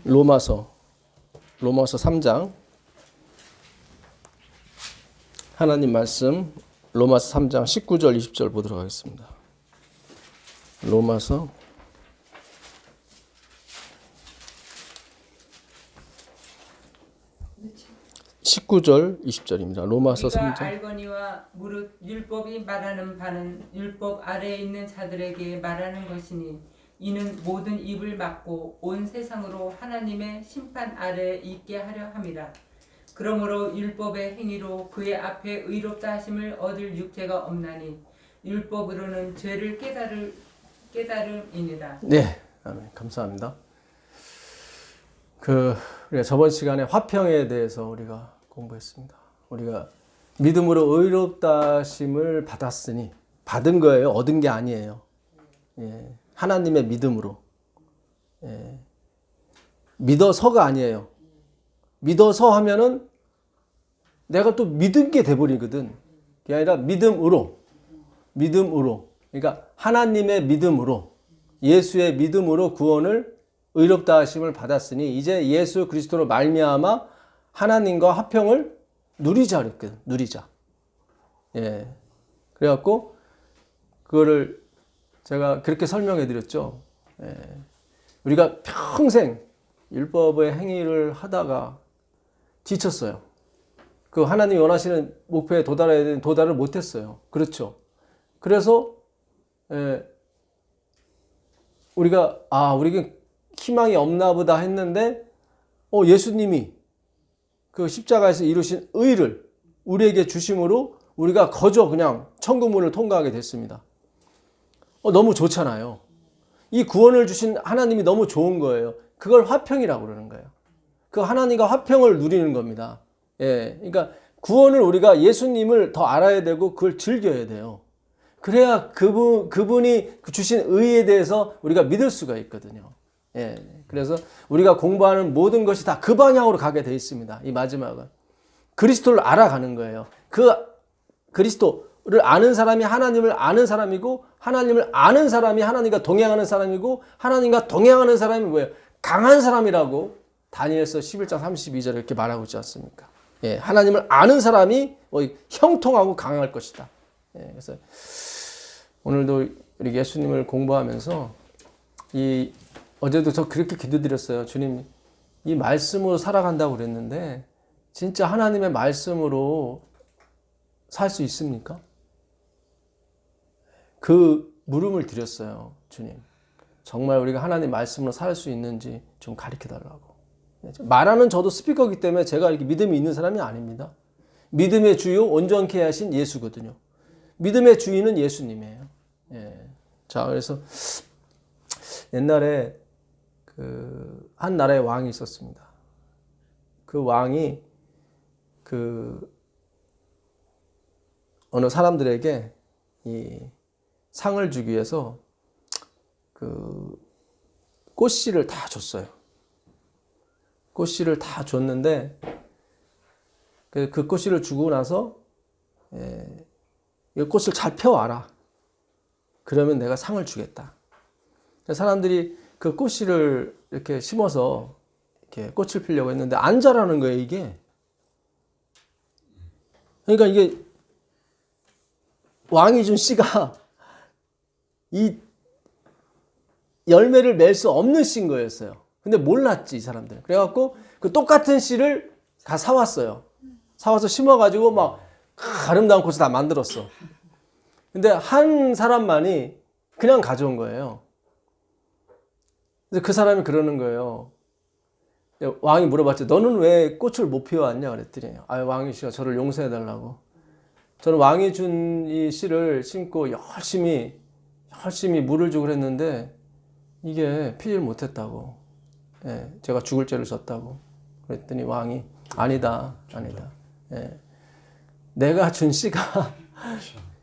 로마서 3장 하나님 말씀 로마서 3장 19절 20절 보도록 하겠습니다. 로마서 19절 20절입니다. 로마서 3장. 알거니와 무릇 율법이 말하는 바는 율법 아래에 있는 자들에게 말하는 것이니 이는 모든 입을 막고 온 세상으로 하나님의 심판 아래에 있게 하려 함이라. 그러므로 율법의 행위로 그의 앞에 의롭다 하심을 얻을 육체가 없나니 율법으로는 죄를 깨달음이니라. 네, 아멘. 감사합니다. 우리가 저번 시간에 화평에 대해서 우리가 공부했습니다. 우리가 믿음으로 의롭다 하심을 받았으니 받은 거예요. 얻은 게 아니에요. 예, 하나님의 믿음으로. 예, 믿어서가 아니에요. 믿어서 하면은 내가 또 믿은 게 돼버리거든. 그게 아니라 믿음으로. 그러니까 하나님의 믿음으로, 예수의 믿음으로 구원을 의롭다 하심을 받았으니 이제 예수 그리스도로 말미암아 하나님과 화평을 누리자 그랬거든. 누리자. 예. 그래갖고 그거를 제가 그렇게 설명해 드렸죠. 예. 우리가 평생 율법의 행위를 하다가 지쳤어요. 그 하나님이 원하시는 목표에 도달해야 되는 도달을 못했어요. 그렇죠. 그래서 우리가 희망이 없나 보다 했는데 예수님이 그 십자가에서 이루신 의를 우리에게 주심으로 우리가 거저 그냥 천국문을 통과하게 됐습니다. 너무 좋잖아요. 이 구원을 주신 하나님이 너무 좋은 거예요. 그걸 화평이라고 그러는 거예요. 그 하나님과 화평을 누리는 겁니다. 예, 그러니까 구원을 우리가 예수님을 더 알아야 되고 그걸 즐겨야 돼요. 그래야 그분이 주신 의에 대해서 우리가 믿을 수가 있거든요. 예, 그래서 우리가 공부하는 모든 것이 다 그 방향으로 가게 돼 있습니다. 이 마지막은 그리스도를 알아가는 거예요. 그 그리스도를 아는 사람이 하나님을 아는 사람이고, 하나님을 아는 사람이 하나님과 동행하는 사람이고, 하나님과 동행하는 사람이 뭐예요? 강한 사람이라고 다니엘서 11장 32절에 이렇게 말하고 있지 않습니까? 예, 하나님을 아는 사람이 형통하고 강할 것이다. 예, 그래서 오늘도 우리 예수님을 공부하면서 어제도 저 그렇게 기도드렸어요. 주님, 이 말씀으로 살아간다고 그랬는데 진짜 하나님의 말씀으로 살 수 있습니까? 그 물음을 드렸어요. 주님, 정말 우리가 하나님 말씀으로 살 수 있는지 좀 가르쳐달라고. 말하는 저도 스피커이기 때문에 제가 이렇게 믿음이 있는 사람이 아닙니다. 믿음의 주요 온전케 하신 예수거든요. 믿음의 주인은 예수님이에요. 예. 자, 그래서 옛날에 한 나라의 왕이 있었습니다. 그 왕이 어느 사람들에게 이 상을 주기 위해서 꽃씨를 다 줬어요. 꽃씨를 다 줬는데 그 꽃씨를 주고 나서 이 꽃을 잘 펴와라. 그러면 내가 상을 주겠다. 사람들이 그 꽃씨를 이렇게 심어서 이렇게 꽃을 피려고 했는데 안 자라는 거예요, 이게. 그러니까 이게 왕이 준 씨가 이 열매를 맺을 수 없는 씨인 거였어요. 근데 몰랐지, 이 사람들은. 그래갖고 그 똑같은 씨를 다 사왔어요. 사와서 심어가지고 막 아름다운 꽃을 다 만들었어. 근데 한 사람만이 그냥 가져온 거예요. 그래서 그 사람이 그러는 거예요. 왕이 물어봤죠. 너는 왜 꽃을 못 피워왔냐? 그랬더니 왕이시여, 저를 용서해달라고. 저는 왕이 준 이 씨를 심고 열심히 물을 주고 그랬는데 이게 피질 못했다고. 예, 제가 죽을 죄를 졌다고. 그랬더니 왕이 아니다. 예, 내가 준 씨가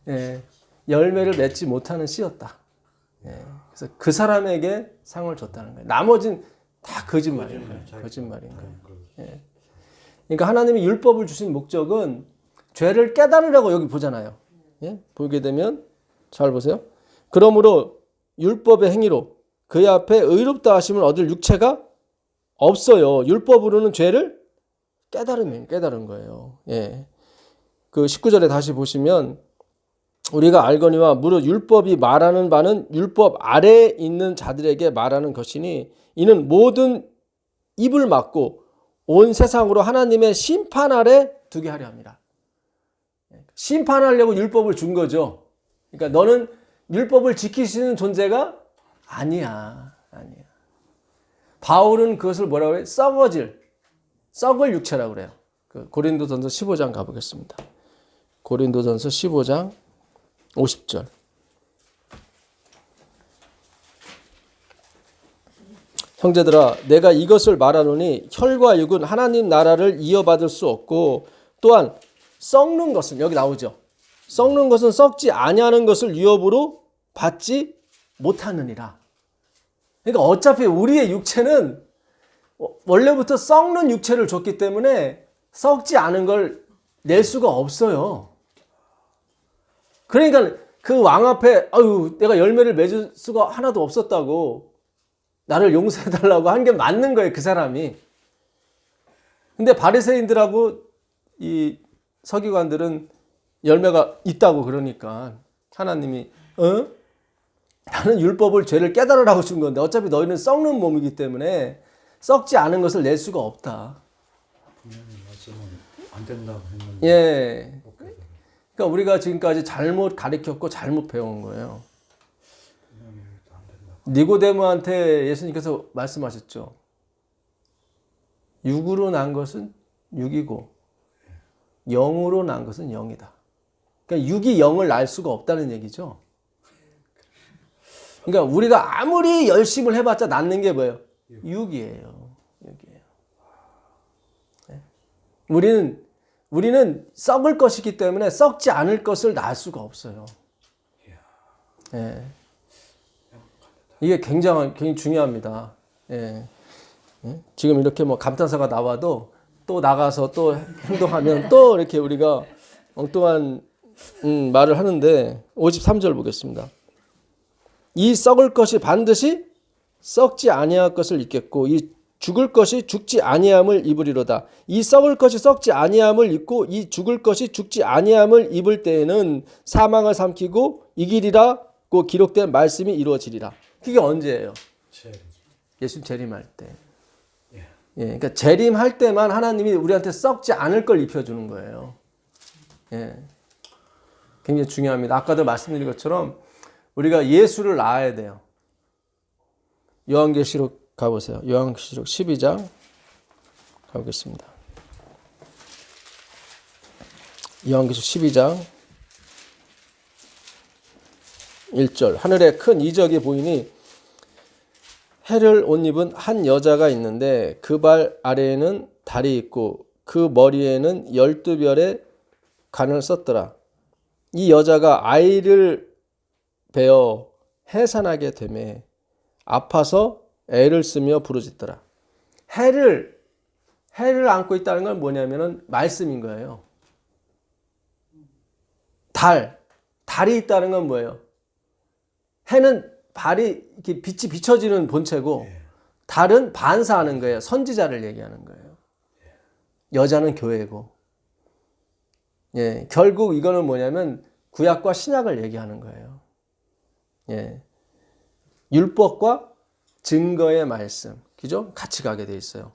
예, 열매를 맺지 못하는 씨였다. 예, 그래서 그 사람에게 상을 줬다는 거예요. 나머지는 다 거짓말인 거예요. 예. 그러니까 하나님이 율법을 주신 목적은 죄를 깨달으라고 여기 보잖아요. 예? 보게 되면 잘 보세요. 그러므로 율법의 행위로 그의 앞에 의롭다 하심을 얻을 육체가 없어요. 율법으로는 죄를 깨달은 거예요. 예. 그 19절에 다시 보시면 우리가 알거니와 무릇 율법이 말하는 바는 율법 아래에 있는 자들에게 말하는 것이니 이는 모든 입을 막고 온 세상으로 하나님의 심판 아래 두게 하려 합니다. 심판하려고 율법을 준 거죠. 그러니까 너는 율법을 지킬 수 있는 존재가 아니야. 바울은 그것을 뭐라고 해요? 썩을 육체라고 그래요. 그 고린도전서 15장 가보겠습니다. 고린도전서 15장 50절. 형제들아 내가 이것을 말하노니 혈과 육은 하나님 나라를 이어받을 수 없고 또한 썩는 것은 여기 나오죠. 썩는 것은 썩지 아니하는 것을 유업으로 받지 못하느니라. 그러니까 어차피 우리의 육체는 원래부터 썩는 육체를 줬기 때문에 썩지 않은 걸 낼 수가 없어요. 그러니까 그 왕 앞에 내가 열매를 맺을 수가 하나도 없었다고 나를 용서해달라고 한 게 맞는 거예요. 그 사람이. 근데 바리새인들하고 이 서기관들은 열매가 있다고 그러니까 하나님이 나는 율법을 죄를 깨달으라고 준 건데 어차피 너희는 썩는 몸이기 때문에 썩지 않은 것을 낼 수가 없다. 분명히 말씀은 안 된다고 했는데. 예. 그러니까 우리가 지금까지 잘못 가르쳤고 잘못 배운 거예요. 분명히 안 된다고. 니고데모한테 예수님께서 말씀하셨죠. 육으로 난 것은 육이고 영으로 난 것은 영이다. 그러니까 육이 영을 낳을 수가 없다는 얘기죠. 그러니까 우리가 아무리 열심을 해봤자 낳는 게 뭐예요? 육이에요. 네? 우리는 썩을 것이기 때문에 썩지 않을 것을 낳을 수가 없어요. 네. 이게 굉장히 중요합니다. 네. 지금 이렇게 뭐 감탄사가 나와도 또 나가서 또 행동하면 또 이렇게 우리가 엉뚱한 말을 하는데 53절 보겠습니다. 이 썩을 것이 반드시 썩지 아니할 것을 입겠고 이 죽을 것이 죽지 아니함을 입으리로다. 이 썩을 것이 썩지 아니함을 입고 이 죽을 것이 죽지 아니함을 입을 때에는 사망을 삼키고 이기리라고 기록된 말씀이 이루어지리라. 그게 언제예요? 예수님 재림할 때. 예, 그러니까 재림할 때만 하나님이 우리한테 썩지 않을 걸 입혀주는 거예요. 예, 굉장히 중요합니다. 아까도 말씀드린 것처럼 우리가 예수를 낳아야 돼요. 요한계시록 가보세요. 요한계시록 12장 가보겠습니다. 요한계시록 12장 1절. 하늘에 큰 이적이 보이니 해를 옷 입은 한 여자가 있는데 그 발 아래에는 달이 있고 그 머리에는 12별의 관을 썼더라. 이 여자가 아이를 베어 해산하게 되매 아파서 애를 쓰며 부르짖더라. 해를 안고 있다는 건 뭐냐면은 말씀인 거예요. 달이 있다는 건 뭐예요? 해는 발이 이렇게 빛이 비춰지는 본체고 달은 반사하는 거예요. 선지자를 얘기하는 거예요. 여자는 교회고. 예, 결국 이거는 뭐냐면 구약과 신약을 얘기하는 거예요. 예. 율법과 증거의 말씀. 그죠? 같이 가게 돼 있어요.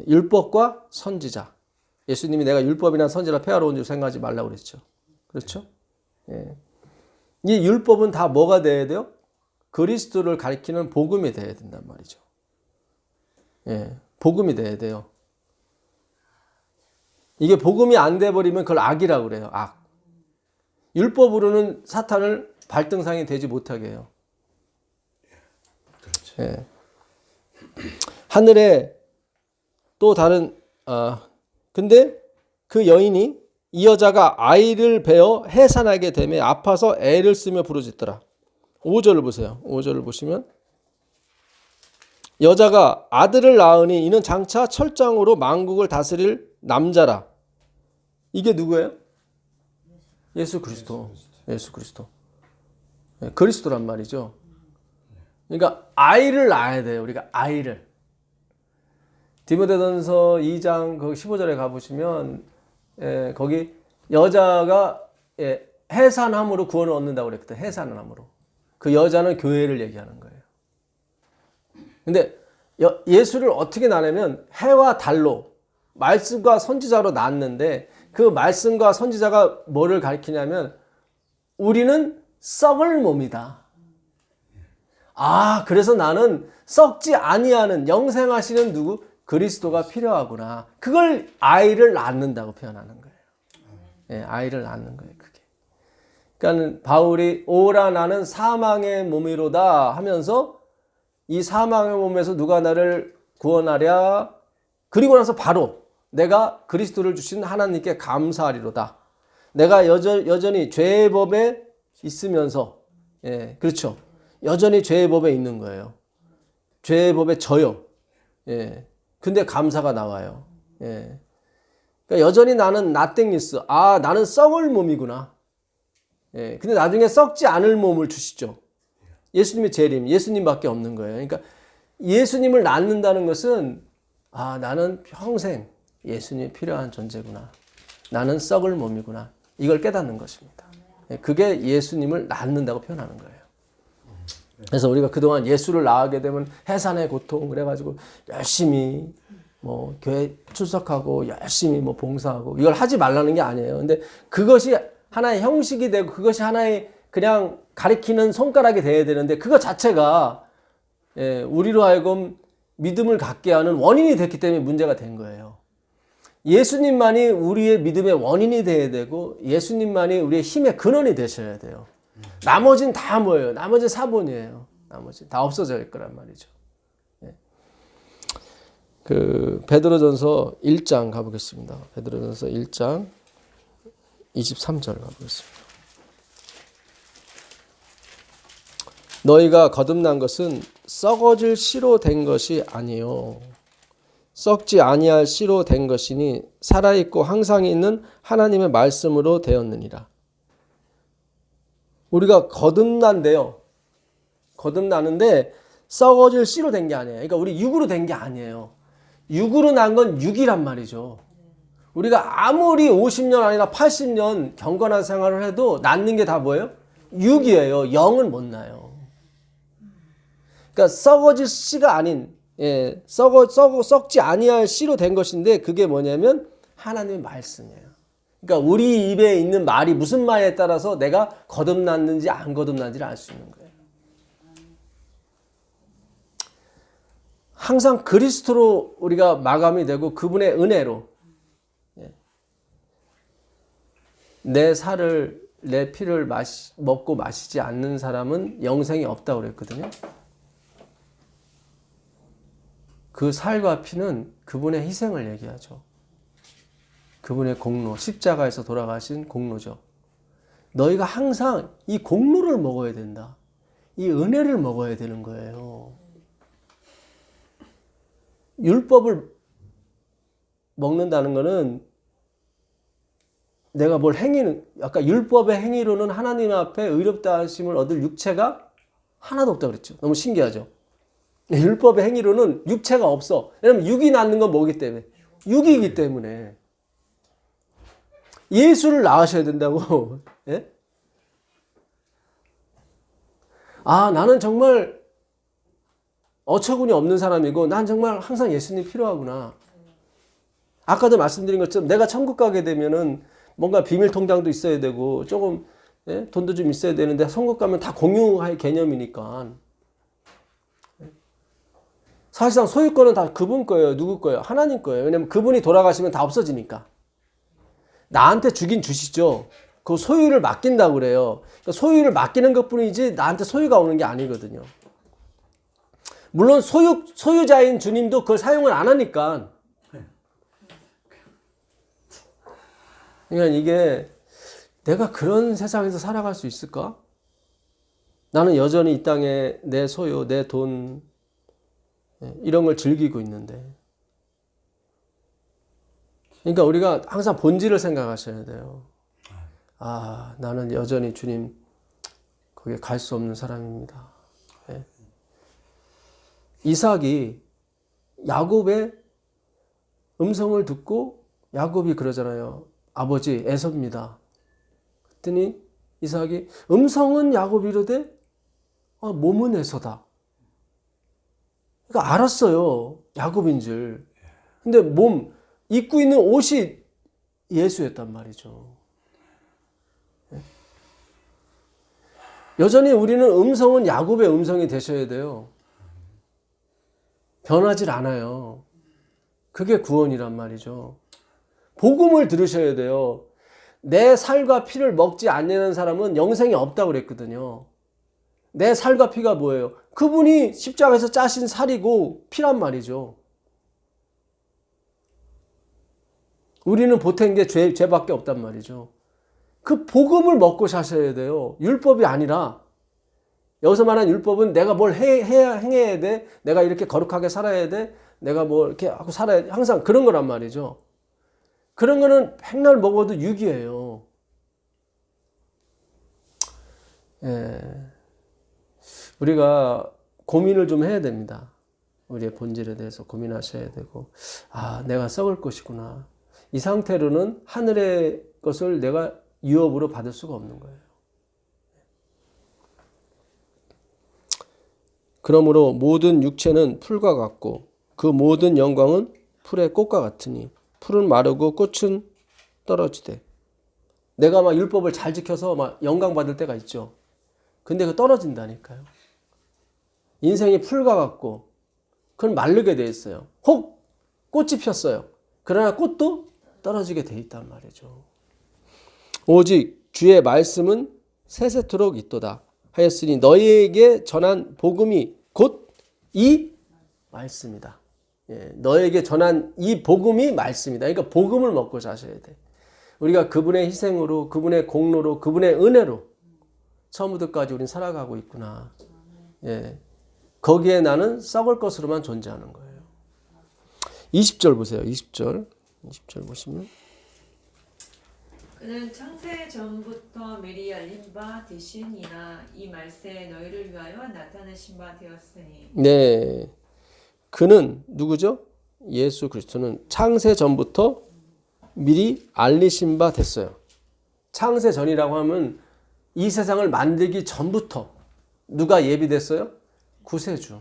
율법과 선지자. 예수님이 내가 율법이나 선지자 폐하러 온 줄 생각하지 말라고 그랬죠. 그렇죠? 예. 이 율법은 다 뭐가 돼야 돼요? 그리스도를 가리키는 복음이 돼야 된단 말이죠. 예, 복음이 돼야 돼요. 이게 복음이 안 돼버리면 그걸 악이라고 그래요. 악. 율법으로는 사탄을 발등상이 되지 못하게 해요. 예. 하늘에 또 다른 근데 그 여인이 이 여자가 아이를 베어 해산하게 되며 아파서 애를 쓰며 부르짖더라. 5절을 보세요. 5절을 보시면 여자가 아들을 낳으니 이는 장차 철장으로 만국을 다스릴 남자라. 이게 누구예요? 예수 그리스도. 예수 그리스도. 그리스도란 말이죠. 그러니까 아이를 낳아야 돼요. 우리가 아이를. 디모데전서 2장 그 15절에 가보시면 거기 여자가 해산함으로 구원을 얻는다고 그랬거든. 해산함으로. 그 여자는 교회를 얘기하는 거예요. 근데 예수를 어떻게 나누면 해와 달로 말씀과 선지자로 낳았는데 그 말씀과 선지자가 뭐를 가리키냐면 우리는 썩을 몸이다. 아, 그래서 나는 썩지 아니하는 영생하시는 누구? 그리스도가 필요하구나. 그걸 아이를 낳는다고 표현하는 거예요. 예, 아이를 낳는 거예요, 그게. 그러니까 바울이 오라 나는 사망의 몸이로다 하면서 이 사망의 몸에서 누가 나를 구원하랴? 그리고 나서 바로 내가 그리스도를 주신 하나님께 감사하리로다. 내가 여전히 죄의 법에 있으면서, 예, 그렇죠. 여전히 죄의 법에 있는 거예요. 죄의 법에 져요. 예. 근데 감사가 나와요. 예. 그러니까 여전히 나는 nothing이스. 아, 나는 썩을 몸이구나. 예. 근데 나중에 썩지 않을 몸을 주시죠. 예수님의 재림, 예수님밖에 없는 거예요. 그러니까 예수님을 낳는다는 것은 아, 나는 평생 예수님이 필요한 존재구나. 나는 썩을 몸이구나. 이걸 깨닫는 것입니다. 예. 그게 예수님을 낳는다고 표현하는 거예요. 그래서 우리가 그동안 예수를 낳게 되면 해산의 고통 그래가지고 열심히 뭐 교회 출석하고 열심히 뭐 봉사하고 이걸 하지 말라는 게 아니에요. 근데 그것이 하나의 형식이 되고 그것이 하나의 그냥 가리키는 손가락이 돼야 되는데 그것 자체가 우리로 하여금 믿음을 갖게 하는 원인이 됐기 때문에 문제가 된 거예요. 예수님만이 우리의 믿음의 원인이 돼야 되고 예수님만이 우리의 힘의 근원이 되셔야 돼요. 나머지는 다 뭐예요? 나머지는 사본이에요. 나머지 다 없어질 거란 말이죠. 예. 그 베드로전서 1장 가보겠습니다. 베드로전서 1장 23절 가보겠습니다. 너희가 거듭난 것은 썩어질 씨로 된 것이 아니요 썩지 아니할 씨로 된 것이니 살아있고 항상 있는 하나님의 말씀으로 되었느니라. 우리가 거듭난데요. 거듭나는데 썩어질 씨로 된 게 아니에요. 그러니까 우리 육으로 된 게 아니에요. 육으로 난 건 육이란 말이죠. 우리가 아무리 50년 아니라 80년 경건한 생활을 해도 낳는 게 다 뭐예요? 육이에요. 영은 못 나요. 그러니까 썩어질 씨가 아닌 썩지 아니할 씨로 된 것인데 그게 뭐냐면 하나님의 말씀이에요. 그러니까 우리 입에 있는 말이 무슨 말에 따라서 내가 거듭났는지 안 거듭났는지를 알 수 있는 거예요. 항상 그리스도로 우리가 마감이 되고 그분의 은혜로 내 살을 내 피를 먹고 마시지 않는 사람은 영생이 없다고 그랬거든요. 그 살과 피는 그분의 희생을 얘기하죠. 그분의 공로, 십자가에서 돌아가신 공로죠. 너희가 항상 이 공로를 먹어야 된다. 이 은혜를 먹어야 되는 거예요. 율법을 먹는다는 거는 내가 뭘 행위는, 아까 율법의 행위로는 하나님 앞에 의롭다 하심을 얻을 육체가 하나도 없다고 그랬죠. 너무 신기하죠. 율법의 행위로는 육체가 없어. 왜냐면 육이 낳는 건 뭐기 때문에? 육이기 때문에. 예수를 낳으셔야 된다고. 예? 아, 나는 정말 어처구니 없는 사람이고 난 정말 항상 예수님이 필요하구나. 아까도 말씀드린 것처럼 내가 천국 가게 되면은 뭔가 비밀 통장도 있어야 되고 조금 돈도 좀 있어야 되는데 천국 가면 다 공유할 개념이니까. 사실상 소유권은 다 그분 거예요. 누구 거예요? 하나님 거예요. 왜냐면 그분이 돌아가시면 다 없어지니까. 나한테 주긴 주시죠. 그 소유를 맡긴다고 그래요. 그러니까 소유를 맡기는 것뿐이지 나한테 소유가 오는 게 아니거든요. 물론 소유자인 주님도 그걸 사용을 안 하니까. 그러니까 이게 내가 그런 세상에서 살아갈 수 있을까? 나는 여전히 이 땅에 내 소유, 내 돈 이런 걸 즐기고 있는데. 그러니까 우리가 항상 본질을 생각하셔야 돼요. 아, 나는 여전히 주님 거기에 갈 수 없는 사람입니다. 이삭이 야곱의 음성을 듣고 야곱이 그러잖아요. 아버지 에서입니다. 그랬더니 이삭이 음성은 야곱이로되 몸은 에서다. 그러니까 알았어요. 야곱인 줄. 근데 입고 있는 옷이 예수였단 말이죠. 여전히 우리는 음성은 야곱의 음성이 되셔야 돼요. 변하질 않아요. 그게 구원이란 말이죠. 복음을 들으셔야 돼요. 내 살과 피를 먹지 않는 사람은 영생이 없다고 그랬거든요. 내 살과 피가 뭐예요? 그분이 십자가에서 짜신 살이고 피란 말이죠. 우리는 보탠 게 죄밖에 없단 말이죠. 그 복음을 먹고 사셔야 돼요. 율법이 아니라. 여기서 말하는 율법은 내가 뭘 행해야 돼. 내가 이렇게 거룩하게 살아야 돼. 내가 뭐 이렇게 하고 살아야 돼. 항상 그런 거란 말이죠. 그런 거는 백날 먹어도 육이에요. 예. 우리가 고민을 좀 해야 됩니다. 우리의 본질에 대해서 고민하셔야 되고, 내가 썩을 것이구나. 이 상태로는 하늘의 것을 내가 유업으로 받을 수가 없는 거예요. 그러므로 모든 육체는 풀과 같고 그 모든 영광은 풀의 꽃과 같으니 풀은 마르고 꽃은 떨어지되. 내가 막 율법을 잘 지켜서 막 영광 받을 때가 있죠. 근데 그 떨어진다니까요. 인생이 풀과 같고 그건 마르게 돼 있어요. 혹 꽃이 폈어요. 그러나 꽃도 떨어지게 돼 있단 말이죠. 오직 주의 말씀은 세세토록 있도다 하였으니 너희에게 전한 복음이 곧 이 말씀이다. 예, 너에게 전한 이 복음이 말씀이다. 그러니까 복음을 먹고 사셔야 돼. 우리가 그분의 희생으로, 그분의 공로로, 그분의 은혜로 처음부터까지 우리는 살아가고 있구나. 예, 거기에 나는 썩을 것으로만 존재하는 거예요. 20절 보세요. 20절 보시면 그는 창세 전부터 미리 알린 바 되시니나 이 말세에 너희를 위하여 나타내신 바 되었으니. 네, 그는 누구죠? 예수 그리스도는 창세 전부터 미리 알리신 바 됐어요. 창세 전이라고 하면 이 세상을 만들기 전부터 누가 예비됐어요? 구세주.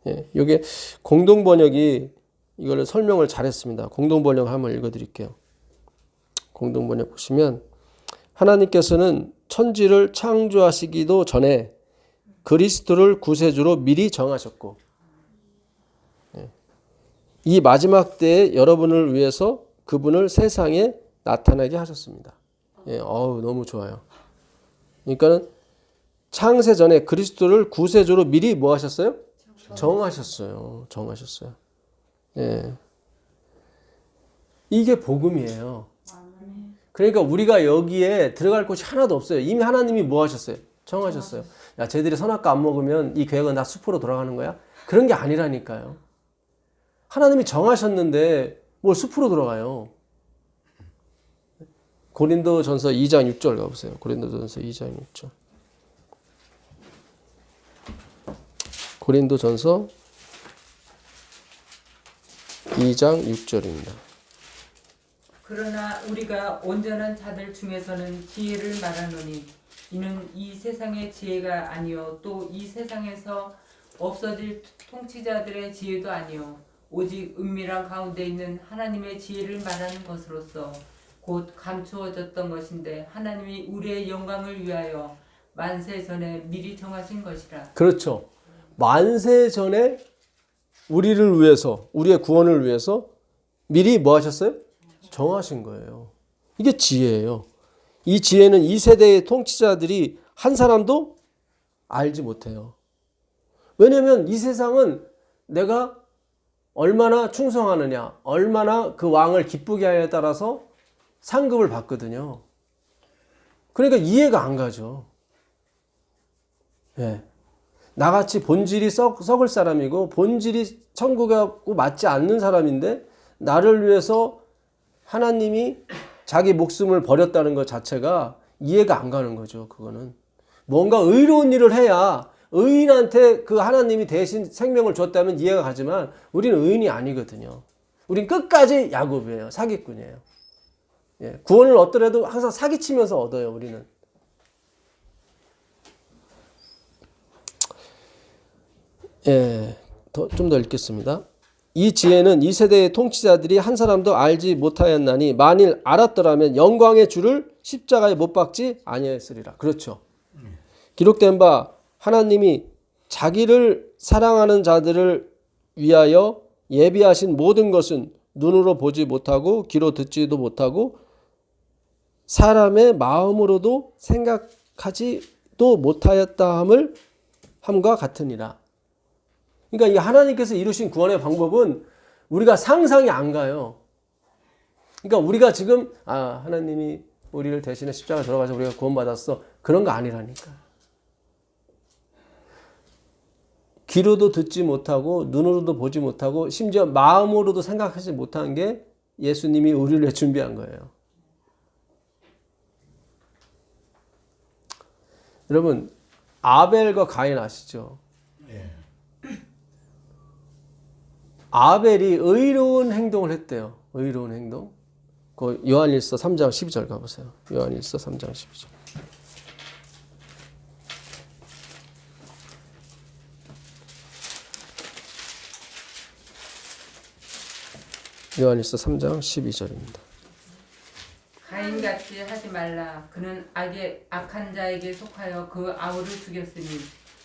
예, 이게 공동 번역이 이걸 설명을 잘했습니다. 공동 번역 한번 읽어드릴게요. 공동 번역 보시면 하나님께서는 천지를 창조하시기도 전에 그리스도를 구세주로 미리 정하셨고, 이 마지막 때에 여러분을 위해서 그분을 세상에 나타나게 하셨습니다. 예, 너무 좋아요. 그러니까는 창세 전에 그리스도를 구세주로 미리 뭐 하셨어요? 정하셨어요. 예. 이게 복음이에요. 그러니까 우리가 여기에 들어갈 곳이 하나도 없어요. 이미 하나님이 뭐 하셨어요? 정하셨어요. 야, 쟤들이 선악과 안 먹으면 이 계획은 다 숲으로 돌아가는 거야? 그런 게 아니라니까요. 하나님이 정하셨는데 뭘 숲으로 돌아가요? 고린도전서 2장 6절 가보세요. 고린도전서 2장 6절. 고린도전서 2장 6절입니다. 그러나 우리가 온전한 자들 중에서는 지혜를 말하노니 이는 이 세상의 지혜가 아니요 또 이 세상에서 없어질 통치자들의 지혜도 아니요 오직 은밀한 가운데 있는 하나님의 지혜를 말하는 것으로서 곧 감추어졌던 것인데 하나님이 우리의 영광을 위하여 만세 전에 미리 정하신 것이라. 그렇죠. 만세 전에 우리를 위해서, 우리의 구원을 위해서 미리 뭐 하셨어요? 정하신 거예요. 이게 지혜예요. 이 지혜는 이 세대의 통치자들이 한 사람도 알지 못해요. 왜냐하면 이 세상은 내가 얼마나 충성하느냐, 얼마나 그 왕을 기쁘게 하느냐에 따라서 상급을 받거든요. 그러니까 이해가 안 가죠. 예. 나같이 본질이 썩을 사람이고 본질이 천국하고 맞지 않는 사람인데 나를 위해서 하나님이 자기 목숨을 버렸다는 것 자체가 이해가 안 가는 거죠. 그거는 뭔가 의로운 일을 해야 의인한테 그 하나님이 대신 생명을 줬다면 이해가 가지만 우리는 의인이 아니거든요. 우린 끝까지 야곱이에요. 사기꾼이에요. 예, 구원을 얻더라도 항상 사기치면서 얻어요. 우리는. 예, 좀 더 읽겠습니다. 이 지혜는 이 세대의 통치자들이 한 사람도 알지 못하였나니 만일 알았더라면 영광의 주를 십자가에 못 박지 아니하였으리라. 그렇죠. 기록된 바 하나님이 자기를 사랑하는 자들을 위하여 예비하신 모든 것은 눈으로 보지 못하고 귀로 듣지도 못하고 사람의 마음으로도 생각하지도 못하였다 함과 같으니라. 그러니까 이 하나님께서 이루신 구원의 방법은 우리가 상상이 안 가요. 그러니까 우리가 지금 하나님이 우리를 대신해 십자가에 들어가서 우리가 구원받았어. 그런 거 아니라니까. 귀로도 듣지 못하고 눈으로도 보지 못하고 심지어 마음으로도 생각하지 못한 게 예수님이 우리를 위해 준비한 거예요. 여러분 아벨과 가인 아시죠? 예. 아벨이 의로운 행동을 했대요. 의로운 행동. 그 요한일서 3장 12절 가보세요. 요한일서 3장 12절. 요한일서 3장 12절입니다. 가인같이 하지 말라. 그는 악한 자에게 속하여 그 아우를 죽였으니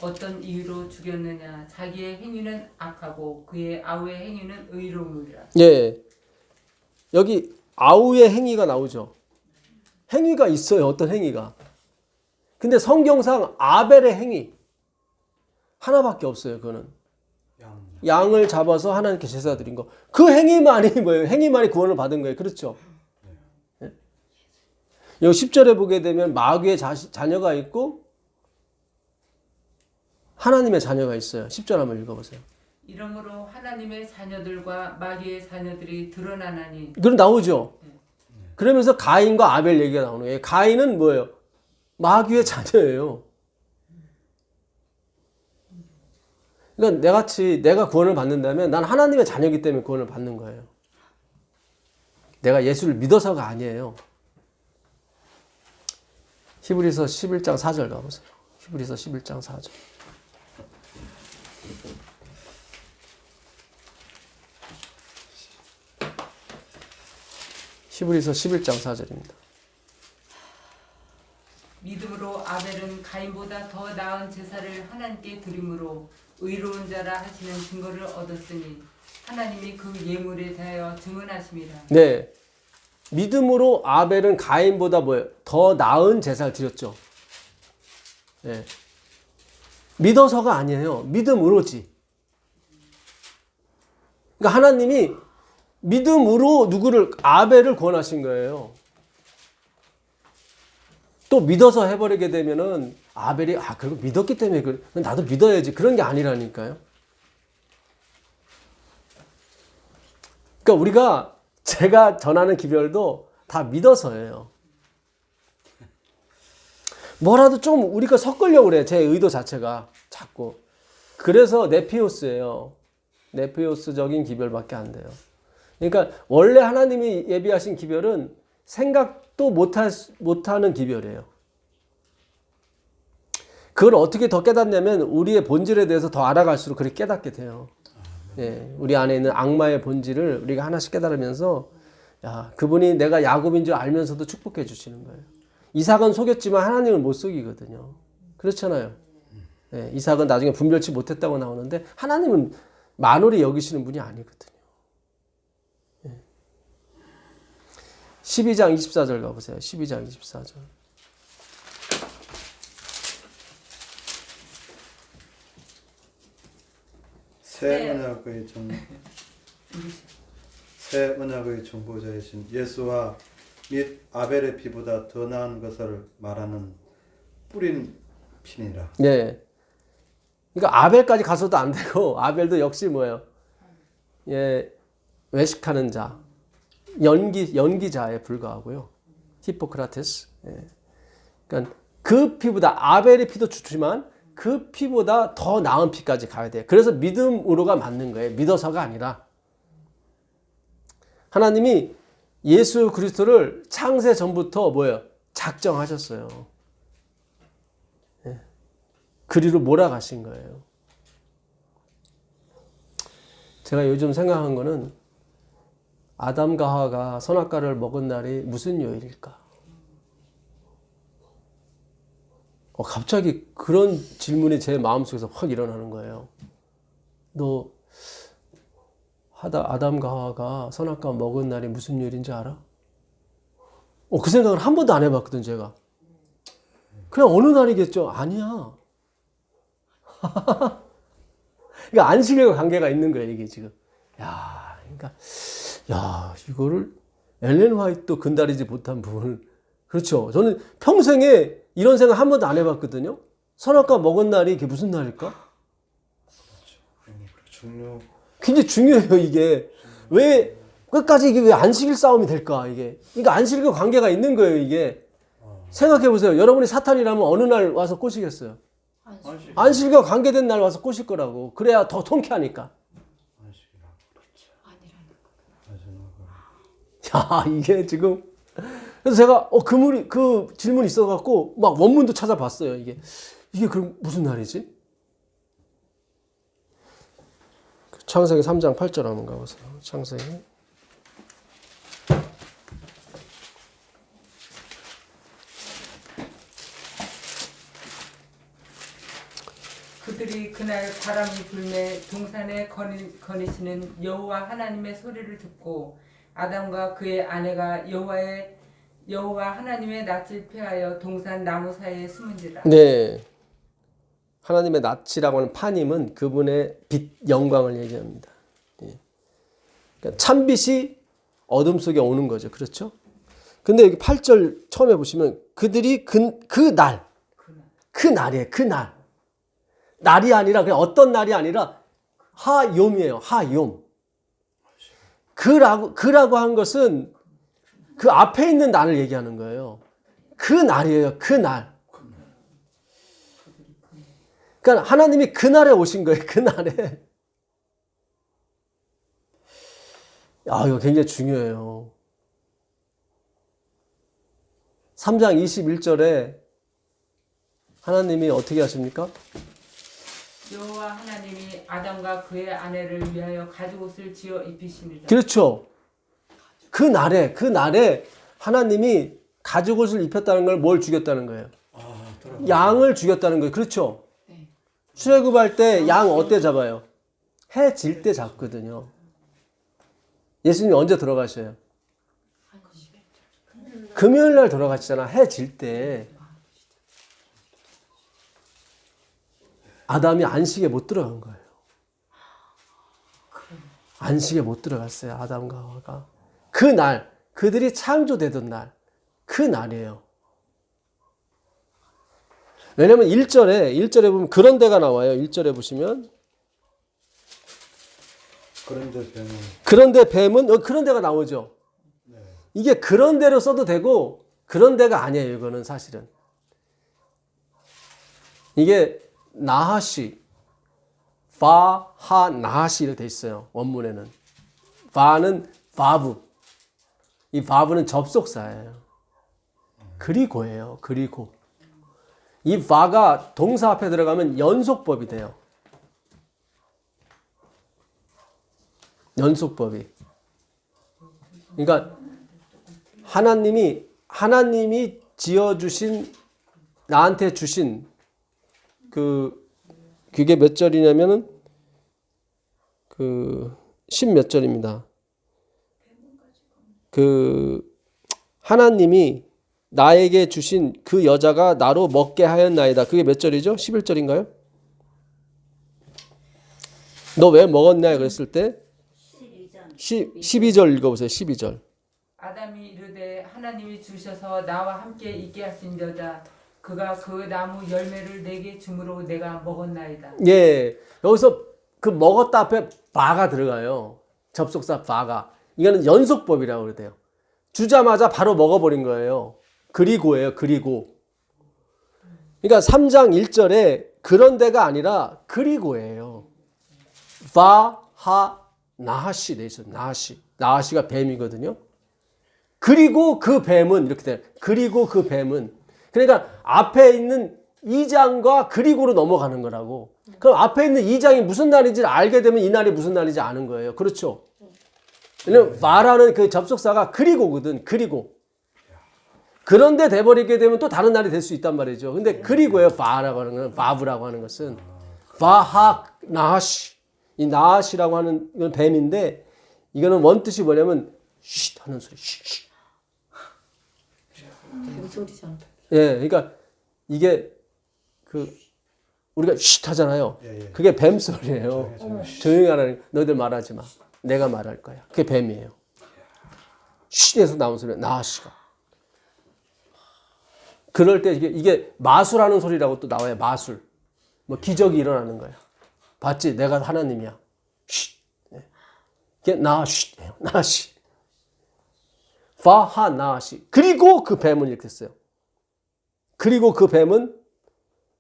어떤 이유로 죽였느냐. 자기의 행위는 악하고 그의 아우의 행위는 의로움이라. 예, 여기 아우의 행위가 나오죠. 행위가 있어요. 어떤 행위가. 근데 성경상 아벨의 행위 하나밖에 없어요. 그거는 양을 잡아서 하나님께 제사 드린 거. 그 행위만이 뭐예요? 행위만이 구원을 받은 거예요. 그렇죠? 예? 여기 10절에 보게 되면 마귀의 자녀가 있고 하나님의 자녀가 있어요. 10절 한번 읽어보세요. 이러므로 하나님의 자녀들과 마귀의 자녀들이 드러나나니. 그럼 나오죠. 그러면서 가인과 아벨 얘기가 나오는 거예요. 가인은 뭐예요? 마귀의 자녀예요. 그러니까 내가 구원을 받는다면 난 하나님의 자녀이기 때문에 구원을 받는 거예요. 내가 예수를 믿어서가 아니에요. 히브리서 11장 4절 가보세요. 히브리서 11장 4절. 히브리서 11장 4절입니다. 믿음으로 아벨은 가인보다 더 나은 제사를 하나님께 드림으로 의로운 자라 하시는 증거를 얻었으니 하나님이 그 예물에 대하여 증언하심이라. 네, 믿음으로 아벨은 가인보다 뭐예요? 더 나은 제사를 드렸죠. 네. 믿어서가 아니에요. 믿음으로지. 그러니까 하나님이 믿음으로 아벨을 구원하신 거예요. 또 믿어서 해버리게 되면은 아벨이 그리고 믿었기 때문에 나도 믿어야지 그런 게 아니라니까요. 그러니까 제가 전하는 기별도 다 믿어서예요. 뭐라도 좀 우리가 섞으려고 그래. 제 의도 자체가 자꾸. 그래서 네피오스예요. 네피오스적인 기별밖에 안 돼요. 그러니까 원래 하나님이 예비하신 기별은 생각도 못하는 기별이에요. 그걸 어떻게 더 깨닫냐면 우리의 본질에 대해서 더 알아갈수록 그렇게 깨닫게 돼요. 예, 우리 안에 있는 악마의 본질을 우리가 하나씩 깨달으면서 그분이 내가 야곱인 줄 알면서도 축복해 주시는 거예요. 이삭은 속였지만 하나님을 못 속이거든요. 그렇잖아요. 예, 이삭은 나중에 분별치 못했다고 나오는데 하나님은 만홀히 여기시는 분이 아니거든요. 12장 24절 가보세요. 12장 24절. 새 언약의 중보자이신 예수와 및 아벨의 피보다 더 나은 것을 말하는 뿌린 피니라. 네. 그러니까 아벨까지 가서도 안 되고 아벨도 역시 뭐예요? 예, 외식하는 자, 연기자에 불과하고요. 히포크라테스. 예. 그러니까 그 피보다 아벨의 피도 좋지만 그 피보다 더 나은 피까지 가야 돼요. 그래서 믿음으로가 맞는 거예요. 믿어서가 아니라. 하나님이 예수 그리스도를 창세 전부터 뭐예요? 작정하셨어요. 예. 그리로 몰아가신 거예요. 제가 요즘 생각한 거는 아담과 하와가 선악과를 먹은 날이 무슨 요일일까? 갑자기 그런 질문이 제 마음속에서 확 일어나는 거예요. 너 아담과 하와가 선악과 먹은 날이 무슨 요일인지 알아? 그 생각을 한 번도 안 해봤거든, 제가. 그냥 어느 날이겠죠? 아니야. 그러니까 안식일과 관계가 있는 거예요, 이게 지금. 이거를 엘렌 화이트도 근다리지 못한 부분을. 그렇죠. 저는 평생에 이런 생각 한 번도 안 해봤거든요. 선악과 먹은 날이 이게 무슨 날일까? 굉장히 중요해요, 이게. 왜 끝까지 이게 왜 안식일 싸움이 될까, 이게. 그러니까 안식일과 관계가 있는 거예요, 이게. 생각해 보세요. 여러분이 사탄이라면 어느 날 와서 꼬시겠어요? 안식일과 관계된 날 와서 꼬실 거라고. 그래야 더 통쾌하니까. 야, 이게 지금. 그래서 제가 그 질문이 있어갖고 막 원문도 찾아봤어요. 이게 그럼 무슨 날이지? 창세기 3장 8절 한번 가보세요. 창세기. 그들이 그날 바람이 불매 동산에 거니시는 여호와 하나님의 소리를 듣고 아담과 그의 아내가 여호와 하나님의 낯을 피하여 동산 나무 사이에 숨은지라. 네. 하나님의 낯이라고 하는 파님은 그분의 빛, 영광을 얘기합니다. 예. 그러니까 참빛이 어둠 속에 오는 거죠. 그렇죠? 근데 여기 8절 처음에 보시면 그들이 그 날이에요. 그 날. 날이 아니라 그냥 어떤 날이 아니라 하욤이에요. 하욤. 그라고 한 것은 그 앞에 있는 날을 얘기하는 거예요. 그 날이에요. 그 날. 그러니까 하나님이 그 날에 오신 거예요. 그 날에. 이거 굉장히 중요해요. 3장 21절에 하나님이 어떻게 하십니까? 여호와 하나님이 아담과 그의 아내를 위하여 가죽옷을 지어 입히시니라. 그렇죠. 그 날에 하나님이 가죽옷을 입혔다는 걸 뭘 죽였다는 거예요? 양을 죽였다는 거예요. 그렇죠. 출애굽할 때 양 어때 잡아요? 해 질 때 잡거든요. 예수님이 언제 돌아가셔요? 금요일 날 돌아가시잖아. 해 질 때. 아담이 안식에 못 들어간 거예요. 안식에 못 들어갔어요. 아담과 하와가. 그 날, 그들이 창조되던 날, 그 날이에요. 왜냐면 1절에 보면 그런 데가 나와요. 1절에 보시면. 그런데 뱀은 그런 데가 나오죠. 이게 그런 데로 써도 되고 그런 데가 아니에요. 이거는 사실은. 이게 나하시, 바하 나하시 이렇게 돼 있어요. 원문에는. 바는 바브. 이 바브는 접속사예요. 그리고예요. 그리고. 이 바가 동사 앞에 들어가면 연속법이 돼요. 연속법이. 그러니까 하나님이 지어주신 나한테 주신 그게 몇 절이냐면은 10몇 절입니다. 하나님이 나에게 주신 그 여자가 나로 먹게 하였나이다. 그게 몇 절이죠? 11절인가요? 너 왜 먹었냐 그랬을 때 12절 읽어보세요. 12절. 아담이 이르되 하나님이 주셔서 나와 함께 있게 하신 여자 그가 그 나무 열매를 내게 주므로 내가 먹었나이다. 예, 여기서 그 먹었다 앞에 바가 들어가요. 접속사 바가. 이거는 연속법이라고 그래요. 주자마자 바로 먹어버린 거예요. 그리고예요. 그리고. 그러니까 3장 1절에 그런 데가 아니라 그리고예요. 바, 하, 나하시 돼 있어요. 나하시. 나하시가 뱀이거든요. 그리고 그 뱀은 이렇게 돼요. 그리고 그 뱀은 그러니까 앞에 있는 2장과 그리고로 넘어가는 거라고. 그럼 앞에 있는 2장이 무슨 날인지를 알게 되면 이 날이 무슨 날인지 아는 거예요. 그렇죠? 왜냐면 말하는 그 접속사가 그리고거든. 그리고. 그런데 돼버리게 되면 또 다른 날이 될 수 있단 말이죠. 근데 그리고요. 바라고 하는 건 바브라고 하는 것은 바학 나하시. 이 나하시라고 하는 이건 뱀인데 이거는 원뜻이 뭐냐면 쉿 하는 소리. 쉿. 소리잖아. 예, 그러니까 이게 그 우리가 쉿 하잖아요. 예, 예. 그게 뱀 소리예요. 조용히 조용히 하라는 너희들 말하지 마. 내가 말할 거야. 그게 뱀이에요. 쉿에서 나온 소리야. 나하시가. 그럴 때 이게 마술하는 소리라고 또 나와요. 마술. 뭐 기적이 일어나는 거야. 봤지? 내가 하나님이야. 쉿. 이게 나하시예요. 나하시. 파하 나하시. 그리고 그 뱀은 이렇게 했어요. 그리고 그 뱀은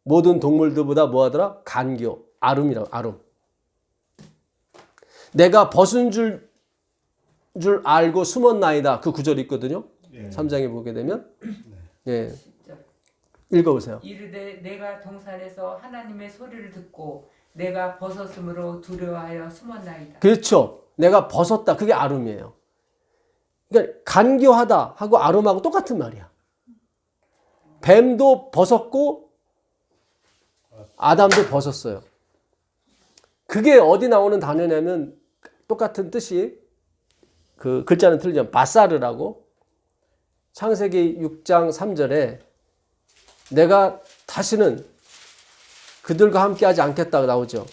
모든 동물들보다 뭐하더라? 간교, 아름이라고, 아름. 내가 벗은 줄 알고 숨었나이다. 그 구절이 있거든요. 예. 3장에 보게 되면. 예. 읽어보세요. 이르되 내가 동산에서 하나님의 소리를 듣고 내가 벗었으므로 두려워하여 숨었나이다. 그렇죠. 내가 벗었다. 그게 아름이에요. 그러니까 간교하다 하고 아름하고 똑같은 말이야. 뱀도 벗었고 아담도 벗었어요. 그게 어디 나오는 단어냐면 똑같은 뜻이 그 글자는 틀리지만 바사르라고 창세기 6장 3절에 내가 다시는 그들과 함께 하지 않겠다고 나오죠.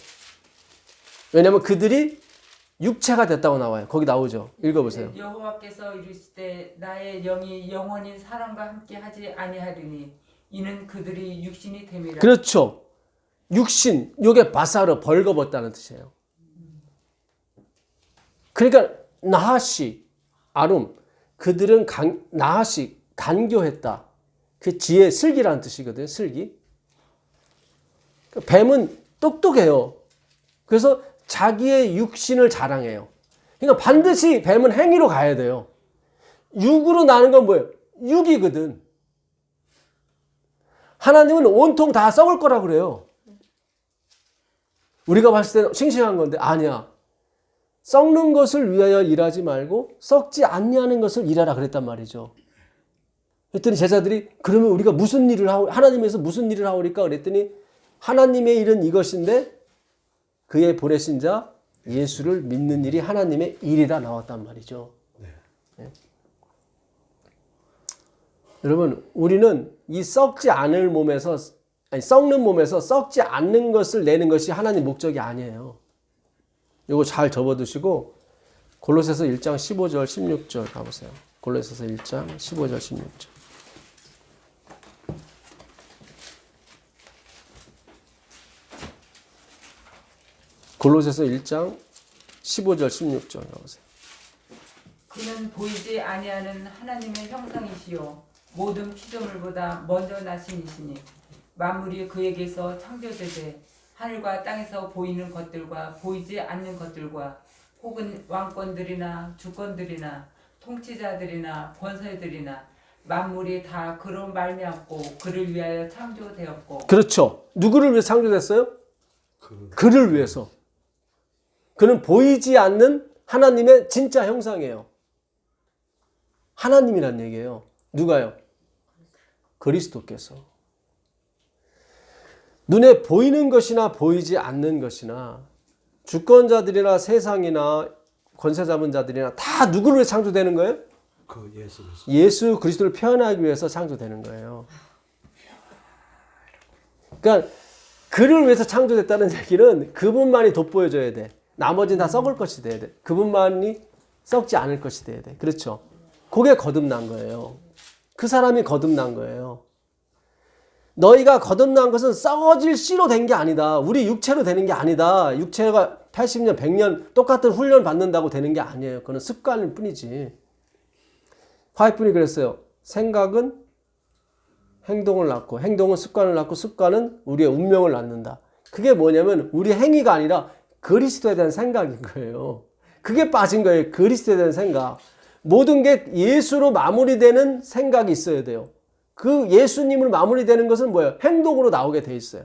왜냐하면 그들이 육체가 됐다고 나와요. 거기 나오죠. 읽어보세요. 여호와께서 이르시되 나의 영이 영원히 사람과 함께 하지 아니하리니 이는 그들이 육신이 됨이라. 그렇죠. 육신, 요게 바사르, 벌거벗다는 뜻이에요. 그러니까 나하시, 아름, 그들은 나하시, 간교했다. 그 지혜, 슬기라는 뜻이거든요. 슬기. 뱀은 똑똑해요. 그래서 자기의 육신을 자랑해요. 그러니까 반드시 뱀은 행위로 가야 돼요. 육으로 나는 건 뭐예요? 육이거든. 하나님은 온통 다 썩을 거라고 그래요. 우리가 봤을 때는 싱싱한 건데 아니야. 썩는 것을 위하여 일하지 말고 썩지 않냐는 것을 일하라 그랬단 말이죠. 그랬더니 제자들이 그러면 우리가 무슨 일을 하오, 하나님에서 무슨 일을 하오리까 그랬더니 하나님의 일은 이것인데 그의 보내신 자 예수를 믿는 일이 하나님의 일이다 나왔단 말이죠. 네. 여러분 우리는 이 썩지 않을 몸에서 썩는 몸에서 썩지 않는 것을 내는 것이 하나님 목적이 아니에요. 이거 잘 접어두시고 골로새서 1장 15절 16절 가보세요. 골로새서 1장 15절 16절. 골로새서 1장 15절 16절 가보세요. 그는 보이지 아니하는 하나님의 형상이시요 모든 피조물보다 먼저 나신 이시니 만물이 그에게서 창조되되 하늘과 땅에서 보이는 것들과 보이지 않는 것들과 혹은 왕권들이나 주권들이나 통치자들이나 권세들이나 만물이 다 그로 말미암고 그를 위하여 창조되었고. 그렇죠. 누구를 위해서 창조됐어요? 그를 위해서. 그는 보이지 않는 하나님의 진짜 형상이에요. 하나님이란 얘기예요. 누가요? 그리스도께서. 눈에 보이는 것이나 보이지 않는 것이나 주권자들이나 세상이나 권세 잡은 자들이나 다 누구를 위해서 창조되는 거예요? 그 예수 그리스도. 예수 그리스도를 표현하기 위해서 창조되는 거예요. 그러니까 그를 위해서 창조됐다는 얘기는 그분만이 돋보여져야 돼. 나머지는 다 썩을 것이 돼야 돼. 그분만이 썩지 않을 것이 돼야 돼. 그렇죠? 그게 거듭난 거예요. 그 사람이 거듭난 거예요. 너희가 거듭난 것은 썩어질 씨로 된 게 아니다. 우리 육체로 되는 게 아니다. 육체가 80년, 100년 똑같은 훈련 받는다고 되는 게 아니에요. 그건 습관일 뿐이지. 화이트분이 그랬어요. 생각은 행동을 낳고 행동은 습관을 낳고 습관은 우리의 운명을 낳는다. 그게 뭐냐면 우리 행위가 아니라 그리스도에 대한 생각인 거예요. 그게 빠진 거예요. 그리스도에 대한 생각. 모든 게 예수로 마무리되는 생각이 있어야 돼요. 그 예수님을 마무리되는 것은 뭐예요? 행동으로 나오게 돼 있어요.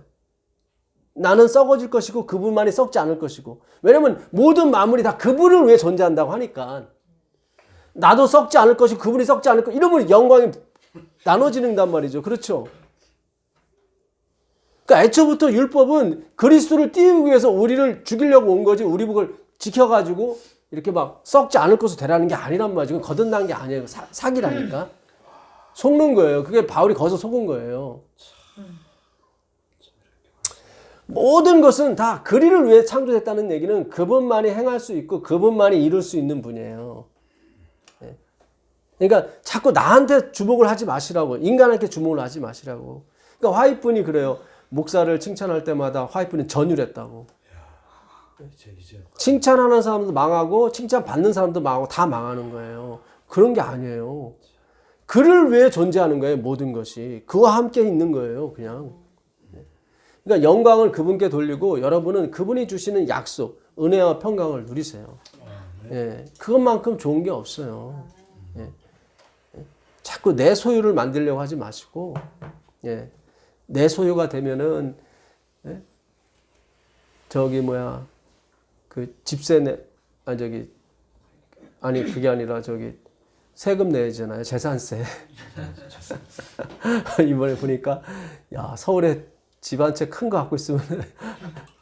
나는 썩어질 것이고 그분만이 썩지 않을 것이고. 왜냐면 모든 마무리 다 그분을 위해 존재한다고 하니까. 나도 썩지 않을 것이고 그분이 썩지 않을 것. 이러면 영광이 나눠지는단 말이죠. 그렇죠? 그러니까 애초부터 율법은 그리스도를 띄우기 위해서 우리를 죽이려고 온 거지. 우리 복을 지켜가지고 이렇게 막 썩지 않을 것으로 되라는 게 아니란 말이죠. 거듭난 게 아니에요. 사기라니까. 속는 거예요. 그게 바울이 거기서 속은 거예요. 모든 것은 다 그리를 위해 창조됐다는 얘기는 그분만이 행할 수 있고 그분만이 이룰 수 있는 분이에요. 그러니까 자꾸 나한테 주목을 하지 마시라고. 인간한테 주목을 하지 마시라고. 그러니까 화이트분이 그래요. 목사를 칭찬할 때마다 화이트분이 전율했다고. 칭찬하는 사람도 망하고 칭찬받는 사람도 망하고 다 망하는 거예요. 그런 게 아니에요. 그를 위해 존재하는 거예요. 모든 것이. 그와 함께 있는 거예요. 그냥. 그러니까 영광을 그분께 돌리고 여러분은 그분이 주시는 약속, 은혜와 평강을 누리세요. 예, 그것만큼 좋은 게 없어요. 예. 자꾸 내 소유를 만들려고 하지 마시고, 예. 내 소유가 되면은, 예? 그 집세 그게 아니라 세금 내잖아요. 재산세. 이번에 보니까, 야, 서울에 집 한 채 큰 거 갖고 있으면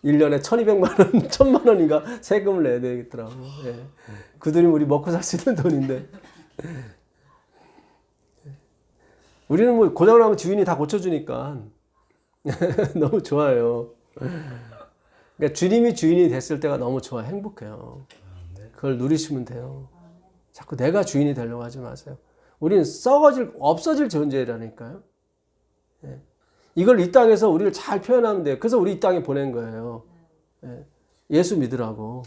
1년에 1,200만 원, 1,000만 원인가 세금을 내야 되겠더라고. 예. 그 돈이 우리 먹고 살 수 있는 돈인데. 우리는 뭐 고장나면 주인이 다 고쳐주니까 너무 좋아요. 그러니까 주님이 주인이 됐을 때가 너무 좋아요. 행복해요. 그걸 누리시면 돼요. 자꾸 내가 주인이 되려고 하지 마세요. 우리는 없어질 존재라니까요. 예. 이걸 이 땅에서 우리를 잘 표현하면 돼요. 그래서 우리 이 땅에 보낸 거예요. 예. 예수 믿으라고.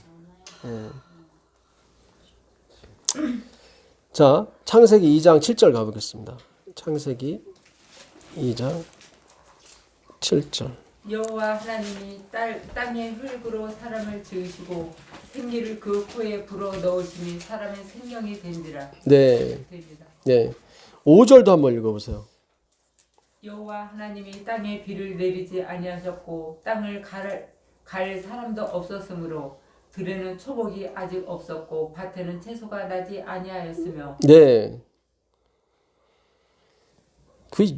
예. 자, 창세기 2장 7절 가보겠습니다. 창세기 2장 7절. 여호와 하나님이 땅의 흙으로 사람을 지으시고 생기를 그 코에 불어 넣으시니 사람의 생명이 된지라. 네. 됩니다. 네. 5절도 한번 읽어보세요. 여호와 하나님이 땅에 비를 내리지 아니하셨고 땅을 갈 사람도 없었으므로 들에는 초목이 아직 없었고 밭에는 채소가 나지 아니하였으며. 네.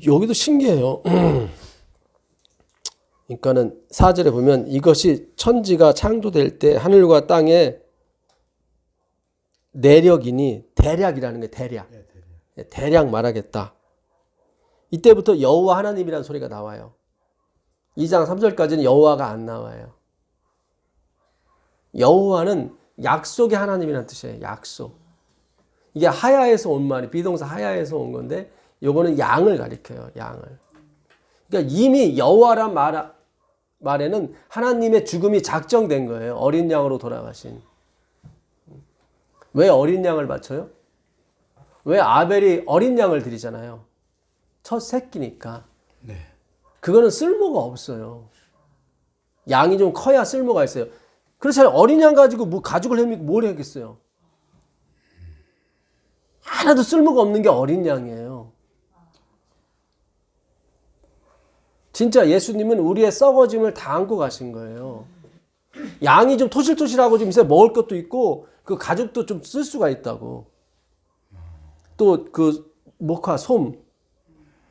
여기도 신기해요. 그러니까는 4절에 보면 이것이 천지가 창조될 때 하늘과 땅의 내력이니 대략이라는 게 대략. 대략 말하겠다. 이때부터 여호와 하나님이라는 소리가 나와요. 2장 3절까지는 여호와가 안 나와요. 여호와는 약속의 하나님이라는 뜻이에요. 약속. 이게 하야에서 온 말이 비동사 하야에서 온 건데 요거는 양을 가리켜요. 양을. 그러니까 이미 여호와란 말에는 하나님의 죽음이 작정된 거예요. 어린 양으로 돌아가신. 왜 어린 양을 바쳐요? 왜 아벨이 어린 양을 드리잖아요. 첫 새끼니까. 네. 그거는 쓸모가 없어요. 양이 좀 커야 쓸모가 있어요. 그렇잖아요. 어린 양 가지고 뭐 가죽을 헤매고 뭘 하겠어요. 하나도 쓸모가 없는 게 어린 양이에요. 진짜 예수님은 우리의 썩어짐을 다 안고 가신 거예요. 양이 좀 토실토실하고 좀 있어야 먹을 것도 있고 그 가죽도 좀 쓸 수가 있다고. 또 그 목화, 솜,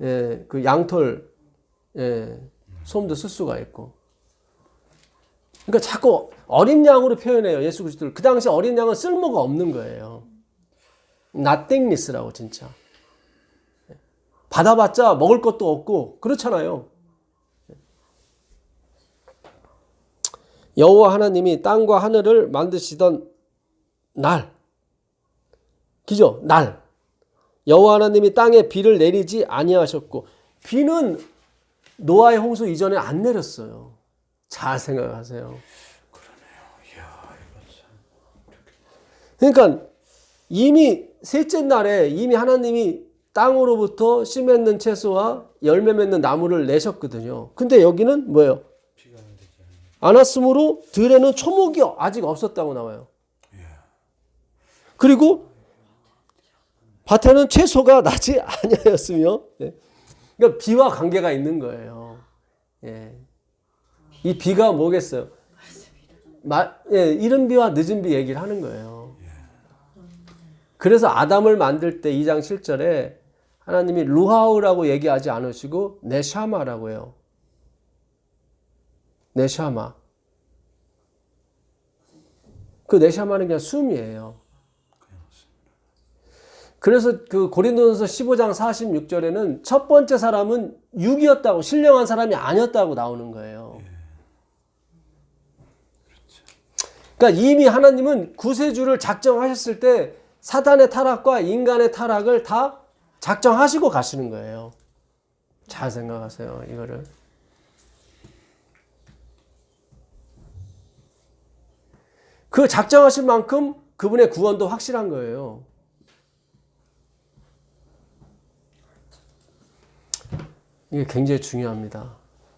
예, 그 양털, 예, 솜도 쓸 수가 있고. 그러니까 자꾸 어린 양으로 표현해요. 예수 그리스도를. 그 당시 어린 양은 쓸모가 없는 거예요. nothingness라고 진짜. 받아봤자 먹을 것도 없고 그렇잖아요. 여호와 하나님이 땅과 하늘을 만드시던 날, 그죠? 날. 여호와 하나님이 땅에 비를 내리지 아니하셨고 비는 노아의 홍수 이전에 안 내렸어요. 잘 생각하세요. 그러니까 이미 셋째 날에 이미 하나님이 땅으로부터 씨 맺는 채소와 열매 맺는 나무를 내셨거든요. 근데 여기는 뭐예요? 안 왔으므로 들에는 초목이 아직 없었다고 나와요. 그리고 밭에는 채소가 나지 아니하였으며, 예. 그러니까 비와 관계가 있는 거예요. 예. 이 비가 뭐겠어요? 예, 이른 비와 늦은 비 얘기를 하는 거예요. 그래서 아담을 만들 때 2장 7절에 하나님이 루하우라고 얘기하지 않으시고 네샤마라고 해요. 네샤마. 그 네샤마는 그냥 숨이에요. 그래서 그 고린도전서 15장 46절에는 첫 번째 사람은 육이었다고, 신령한 사람이 아니었다고 나오는 거예요. 그러니까 이미 하나님은 구세주를 작정하셨을 때 사단의 타락과 인간의 타락을 다 작정하시고 가시는 거예요. 잘 생각하세요, 이거를. 그 작정하신 만큼 그분의 구원도 확실한 거예요. 이게 굉장히 중요합니다.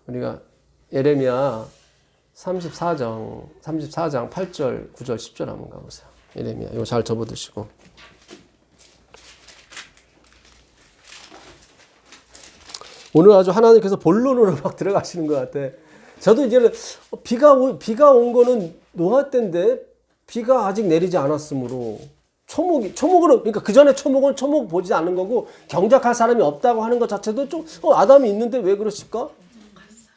우리가 예레미야 34장 8절, 9절, 10절 한번 가보세요. 예레미야 이거 잘 접어두시고. 오늘 아주 하나님께서 본론으로 막 들어가시는 것 같아. 저도 이제는 비가 온 거는 노아 때인데 비가 아직 내리지 않았으므로 초목으로, 그러니까 그 전에 초목은 초목 보지 않는 거고 경작할 사람이 없다고 하는 것 자체도 좀 아담이 있는데 왜 그러실까?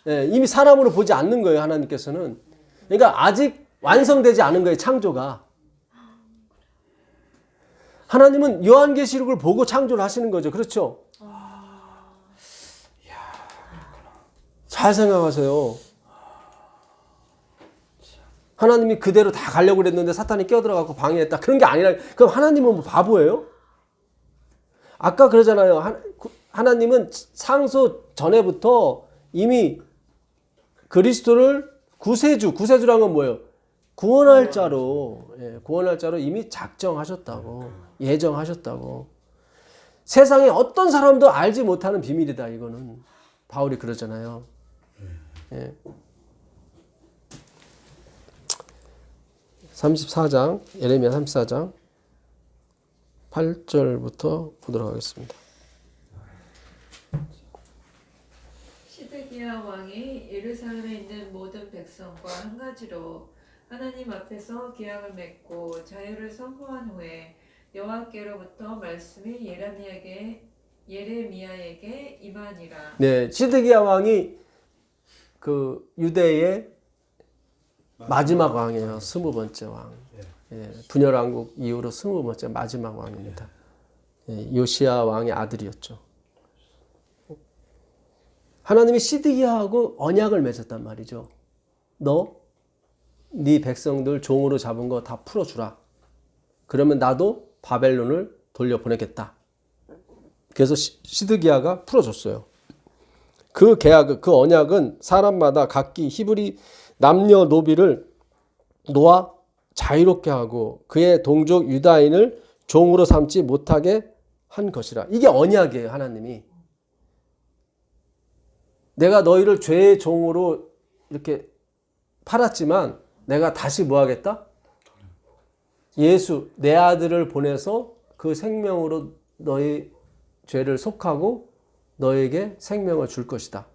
예, 이미 사람으로 보지 않는 거예요, 하나님께서는. 그러니까 아직 완성되지 않은 거예요, 창조가. 하나님은 요한계시록을 보고 창조를 하시는 거죠. 그렇죠? 잘 생각하세요. 하나님이 그대로 다 가려고 그랬는데 사탄이 끼어들어가고 방해했다. 그런 게 아니라, 그럼 하나님은 뭐 바보예요? 아까 그러잖아요. 하나님은 창조 전에부터 이미 그리스도를 구세주란 건 뭐예요? 구원할 자로, 예, 구원할 자로 이미 작정하셨다고, 예정하셨다고. 세상에 어떤 사람도 알지 못하는 비밀이다, 이거는. 바울이 그러잖아요. 예. 34장, 예레미야 34장 8절부터 보도록 하겠습니다. 시드기야 왕이 예루살렘에 있는 모든 백성과 한 가지로 하나님 앞에서 계약을 맺고 자유를 선포한 후에 여호와께로부터 말씀이 예레미야에게 임하니라. 네, 시드기야 왕이 그 유대의 마지막 왕이에요. 20번째 왕. 예, 분열 왕국 이후로 20번째 마지막 왕입니다. 예, 요시야 왕의 아들이었죠. 하나님이 시드기야하고 언약을 맺었단 말이죠. 네 백성들 종으로 잡은 거 다 풀어주라. 그러면 나도 바벨론을 돌려보내겠다. 그래서 시드기야가 풀어줬어요. 그 계약, 그 언약은 사람마다 각기 히브리 남녀노비를 놓아 자유롭게 하고 그의 동족 유다인을 종으로 삼지 못하게 한 것이라. 이게 언약이에요, 하나님이. 내가 너희를 죄의 종으로 이렇게 팔았지만 내가 다시 뭐 하겠다? 예수, 내 아들을 보내서 그 생명으로 너희 죄를 속하고 너에게 생명을 줄 것이다.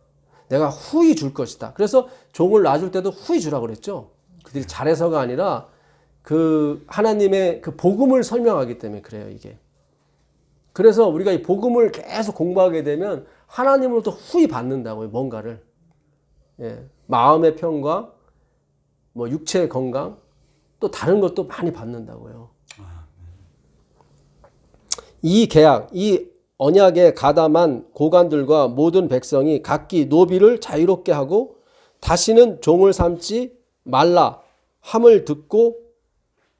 내가 후히 줄 것이다. 그래서 종을 놔줄 때도 후히 주라고 그랬죠. 그들이 잘해서가 아니라 그 하나님의 그 복음을 설명하기 때문에 그래요, 이게. 그래서 우리가 이 복음을 계속 공부하게 되면 하나님으로부터 후히 받는다고요, 뭔가를. 예, 마음의 평과 뭐 육체의 건강, 또 다른 것도 많이 받는다고요. 이 계약, 이 언약에 가담한 고관들과 모든 백성이 각기 노비를 자유롭게 하고 다시는 종을 삼지 말라 함을 듣고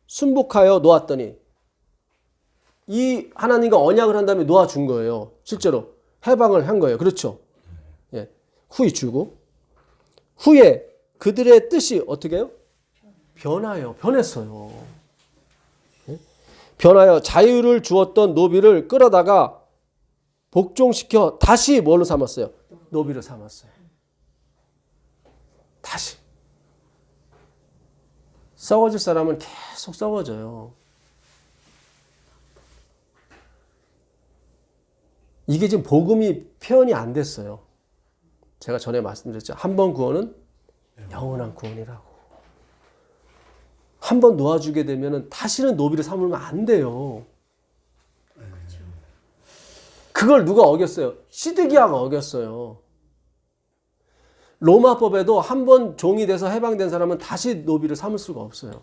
순복하여 놓았더니, 이 하나님과 언약을 한 다음에 놓아준 거예요. 실제로 해방을 한 거예요. 그렇죠? 예, 후히 주고 후에 그들의 뜻이 어떻게 해요? 변했어요. 예? 변하여 자유를 주었던 노비를 끌어다가 복종시켜 다시 뭘로 삼았어요? 노비로 삼았어요. 다시. 썩어질 사람은 계속 썩어져요. 이게 지금 복음이 표현이 안 됐어요. 제가 전에 말씀드렸죠. 한 번 구원은 영원한 구원이라고. 한 번 놓아주게 되면 다시는 노비를 삼으면 안 돼요. 그걸 누가 어겼어요? 시드기야가 어겼어요. 로마법에도 한 번 종이 돼서 해방된 사람은 다시 노비를 삼을 수가 없어요.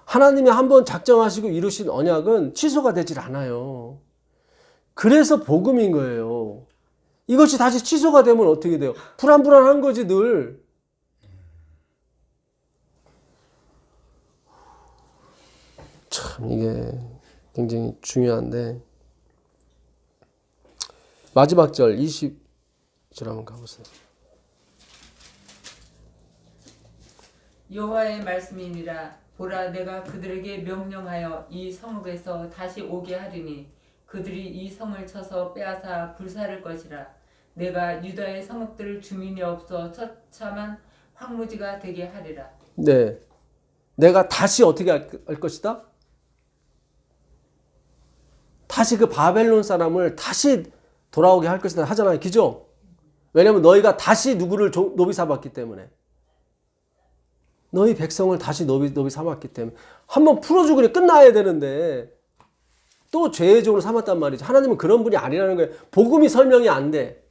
하나님이 한 번 작정하시고 이루신 언약은 취소가 되질 않아요. 그래서 복음인 거예요. 이것이 다시 취소가 되면 어떻게 돼요? 불안불안한 거지 늘. 참 이게 굉장히 중요한데 마지막 절 20절 한번 가보세요. 여호와의 말씀이니라. 보라, 내가 그들에게 명령하여 이 성읍에서 다시 오게 하리니 그들이 이 성을 쳐서 빼앗아 불사를 것이라. 내가 유다의 성읍들 주민이 없어 처참한 황무지가 되게 하리라. 네, 내가 다시 어떻게 할 것이다? 다시 그 바벨론 사람을 다시 돌아오게 할 것이다 하잖아요. 그죠? 왜냐면 너희가 다시 누구를 노비 삼았기 때문에. 너희 백성을 다시 노비 삼았기 때문에. 한번 풀어주고 그냥 끝나야 되는데 또 죄의 종으로 삼았단 말이죠. 하나님은 그런 분이 아니라는 거예요. 복음이 설명이 안 돼.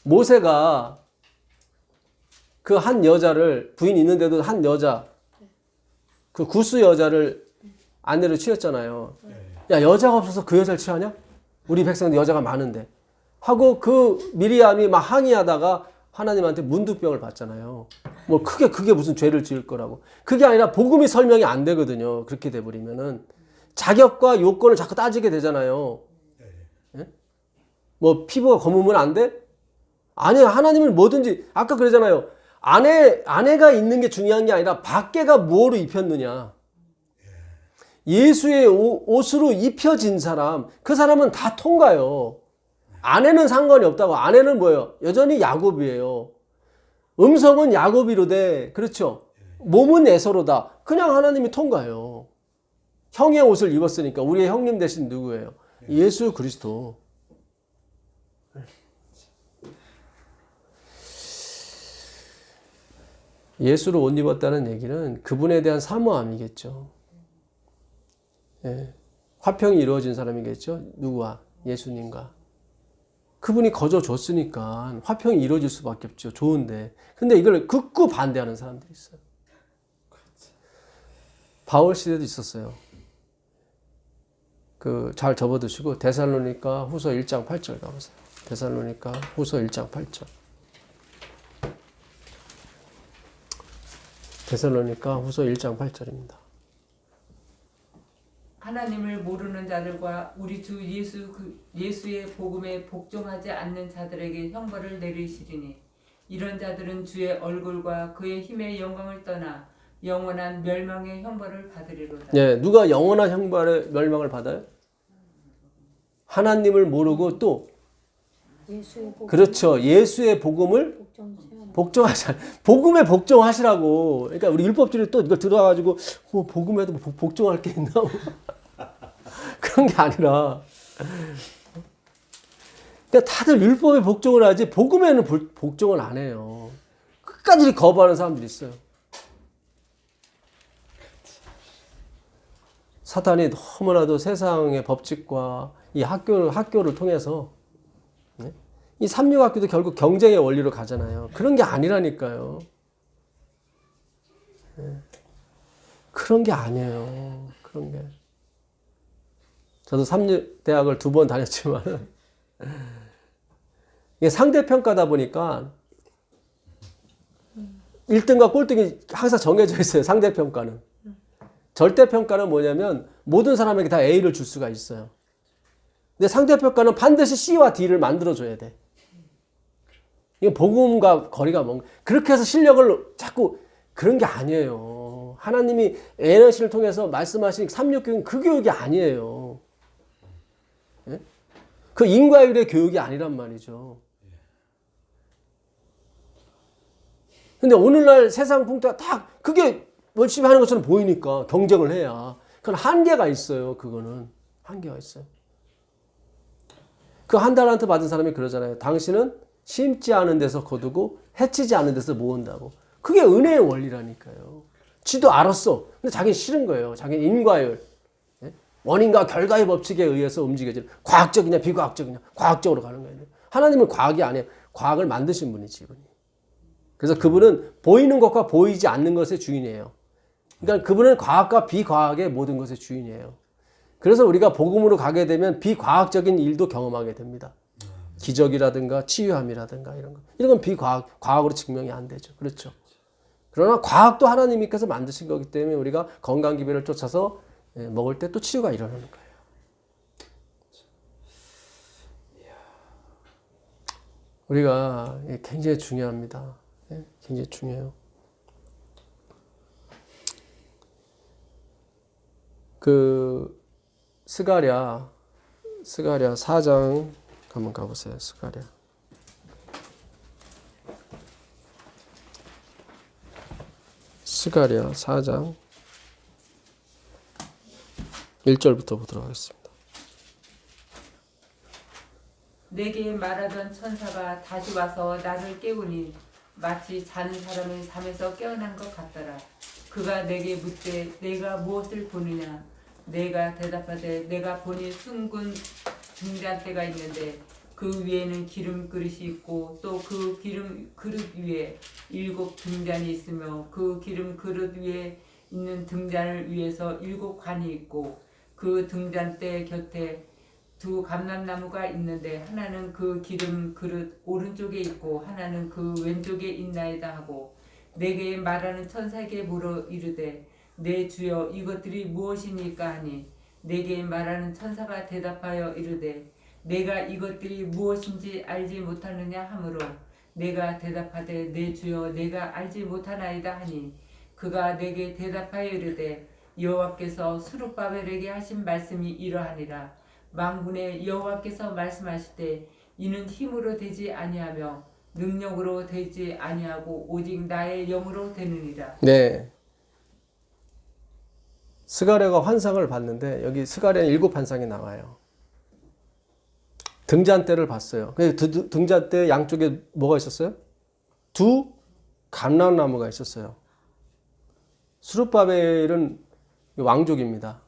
모세가 그 한 여자를, 부인 있는데도 한 여자, 그 구스 여자를 아내로 취했잖아요. 야, 여자가 없어서 그 여자를 취하냐? 우리 백성도 여자가 많은데. 하고 그 미리암이 막 항의하다가 하나님한테 문두병을 받잖아요. 뭐 그게 무슨 죄를 지을 거라고. 그게 아니라 복음이 설명이 안 되거든요. 그렇게 돼버리면은. 자격과 요건을 자꾸 따지게 되잖아요. 예? 뭐 피부가 검으면 안 돼? 아니요. 하나님은 뭐든지, 아까 그러잖아요. 아내가 있는 게 중요한 게 아니라 밖에가 뭐로 입혔느냐. 예수의 옷으로 입혀진 사람, 그 사람은 다 통과요. 아내는 상관이 없다고. 아내는 뭐예요? 여전히 야곱이에요. 음성은 야곱이로되, 그렇죠? 몸은 에서로다. 그냥 하나님이 통과해요. 형의 옷을 입었으니까 우리의 형님 대신 누구예요? 예수 그리스도. 예수로 옷 입었다는 얘기는 그분에 대한 사모함이겠죠. 예. 화평이 이루어진 사람이겠죠. 누구와? 예수님과. 그분이 거저줬으니까 화평이 이루어질 수밖에 없죠. 좋은데. 근데 이걸 극구 반대하는 사람들이 있어요. 바울 시대도 있었어요. 잘 접어두시고 데살로니가 후서 1장 8절 가보세요. 데살로니가 후서 1장 8절. 데살로니가 후서 1장 8절입니다. 하나님을 모르는 자들과 우리 주 예수의 복음에 복종하지 않는 자들에게 형벌을 내리시리니 이런 자들은 주의 얼굴과 그의 힘의 영광을 떠나 영원한 멸망의 형벌을 받으리로다. 예, 누가 영원한 형벌의 멸망을 받아요? 하나님을 모르고 또 그렇죠. 예수의 복음을 복음에 복종하시라고. 그러니까 우리 율법주의 또 이걸 들어가지고 복음에도 복종할 게 있나? 그런 게 아니라. 그러니까 다들 율법에 복종을 하지 복음에는 복종을 안 해요. 끝까지 거부하는 사람들이 있어요. 사탄이 너무나도 세상의 법칙과 이 학교를 통해서 이 삼육학교도 결국 경쟁의 원리로 가잖아요. 그런 게 아니라니까요. 그런 게 아니에요. 그런 게. 저도 삼육대학을 2번 다녔지만 이게 상대평가다 보니까 1등과 꼴등이 항상 정해져 있어요. 상대평가는. 절대평가는 뭐냐면 모든 사람에게 다 A를 줄 수가 있어요. 근데 상대평가는 반드시 C와 D를 만들어줘야 돼. 이게 복음과 거리가 먼, 그렇게 해서 실력을 자꾸, 그런 게 아니에요. 하나님이 NC를 통해서 말씀하신 삼육교육은 그 교육이 아니에요. 예? 그 인과율의 교육이 아니란 말이죠. 근데 오늘날 세상 풍토가 다 그게 열심히 하는 것처럼 보이니까 경쟁을 해야. 그건 한계가 있어요. 그거는 한계가 있어요. 그 한 달란트 받은 사람이 그러잖아요. 당신은 심지 않은 데서 거두고 해치지 않은 데서 모은다고. 그게 은혜의 원리라니까요. 지도 알았어. 근데 자기는 싫은 거예요. 자기는 인과율, 원인과 결과의 법칙에 의해서 움직여지는, 과학적이냐 비과학적이냐, 과학적으로 가는 거예요. 하나님은 과학이 아니에요. 과학을 만드신 분이지, 이분이. 그래서 그분은 보이는 것과 보이지 않는 것의 주인이에요. 그러니까 그분은 과학과 비과학의 모든 것의 주인이에요. 그래서 우리가 복음으로 가게 되면 비과학적인 일도 경험하게 됩니다. 기적이라든가 치유함이라든가 이런 거. 이런 건 과학으로 증명이 안 되죠. 그렇죠. 그러나 과학도 하나님께서 만드신 거기 때문에 우리가 건강 기별을 쫓아서 먹을 때 또 치유가 일어나는 거예요. 우리가 굉장히 중요합니다. 굉장히 중요해요. 그 스가랴 4장 한번 가보세요. 스가랴 4장 1절부터 보도록 하겠습니다. 내게 말하던 천사가 다시 와서 나를 깨우니 마치 자는 사람이 잠에서 깨어난 것 같더라. 그가 내게 묻되 내가 무엇을 보느냐? 내가 대답하되 내가 보니 숭근 등잔대가 있는데 그 위에는 기름 그릇이 있고 또 그 기름 그릇 위에 7 등잔이 있으며 그 기름 그릇 위에 있는 등잔을 위에서 7 관이 있고 그 등잔대 곁에 2 감람나무가 있는데 하나는 그 기름 그릇 오른쪽에 있고 하나는 그 왼쪽에 있나이다 하고 내게 말하는 천사에게 물어 이르되 내 주여 이것들이 무엇이니까 하니 내게 말하는 천사가 대답하여 이르되 내가 이것들이 무엇인지 알지 못하느냐 하므로 내가 대답하되 내 주여 내가 알지 못하나이다 하니 그가 내게 대답하여 이르되 여호와께서 스룹바벨에게 하신 말씀이 이러하니라. 만군의 여호와께서 말씀하시되 이는 힘으로 되지 아니하며 능력으로 되지 아니하고 오직 나의 영으로 되느니라. 네. 스가랴가 환상을 봤는데 여기 스가랴는 7 환상이 나와요. 등잔대를 봤어요. 등잔대 양쪽에 뭐가 있었어요? 2 감람나무가 있었어요. 스룹바벨은 왕족입니다.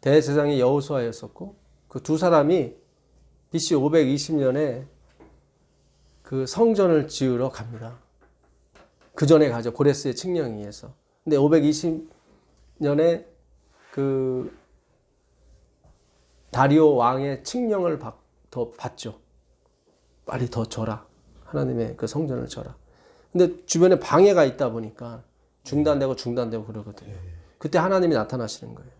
대제사장이 여호수아였었고 그 2 사람이 BC 520년에 그 성전을 지으러 갑니다. 그 전에 가죠. 고레스의 칙령에 의해서. 근데 520년에 그 다리오 왕의 칙령을 더 받죠. 빨리 더 져라. 하나님의 그 성전을 져라. 근데 주변에 방해가 있다 보니까 중단되고 그러거든요. 그때 하나님이 나타나시는 거예요.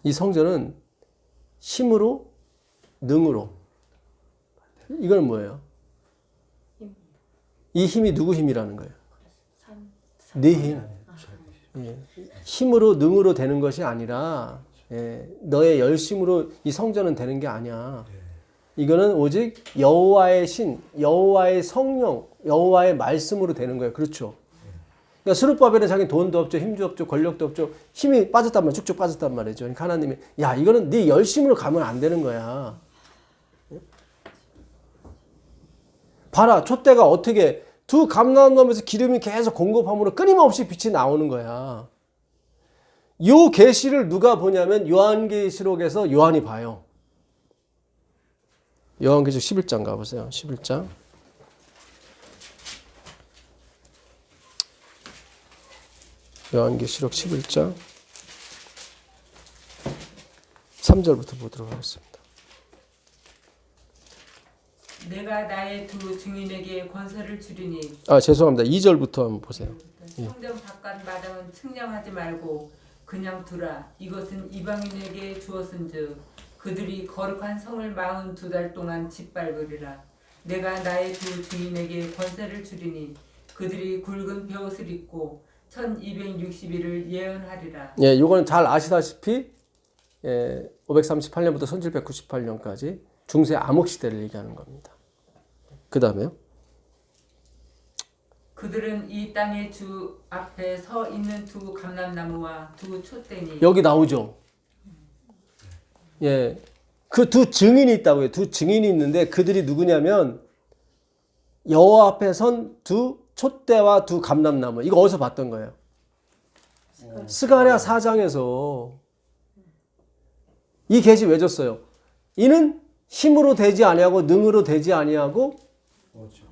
이 성전은 힘으로, 능으로. 이건 뭐예요? 이 힘이 누구 힘이라는 거예요? 네 힘. 힘으로, 능으로 되는 것이 아니라 너의 열심으로 이 성전은 되는 게 아니야. 이거는 오직 여호와의 신, 여호와의 성령, 여호와의 말씀으로 되는 거예요. 그렇죠? 그러니까 스룹바벨은 자기 돈도 없죠, 힘도 없죠, 권력도 없죠. 힘이 빠졌단 말이에요. 쭉쭉 빠졌단 말이죠. 그러니까 하나님이 야 이거는 네 열심으로 가면 안 되는 거야. 봐라, 촛대가 어떻게 2 감람나무에서 기름이 계속 공급함으로 끊임없이 빛이 나오는 거야. 요 계시를 누가 보냐면 요한계시록에서 요한이 봐요. 요한계시록 11장 가보세요. 11장. 요한계시록 11장 3절부터 보도록 하겠습니다. 내가 나의 2 증인에게 권세를 주리니 죄송합니다. 2절부터 한번 보세요. 성전 바깥 마당은 측량하지 말고 그냥 두라. 이것은 이방인에게 주었은즉 그들이 거룩한 성을 42달 동안 짓밟으리라. 내가 나의 2 증인에게 권세를 주리니 그들이 굵은 벼옷을 입고 1260일을 예언하리라. 예, 요거는 잘 아시다시피 538년부터 1798년까지 중세 암흑 시대를 얘기하는 겁니다. 그 다음에요. 그들은 이 땅의 주 앞에 서 있는 두 감람나무와 두 촛대니 여기 나오죠. 예. 그 두 증인이 있다고요. 두 증인이 있는데 그들이 누구냐면 여호와 앞에 선 두 촛대와 두 감람나무. 이거 어디서 봤던 거예요? 스가랴 4장에서. 이 계시 왜 줬어요? 이는 힘으로 되지 아니하고 능으로 되지 아니하고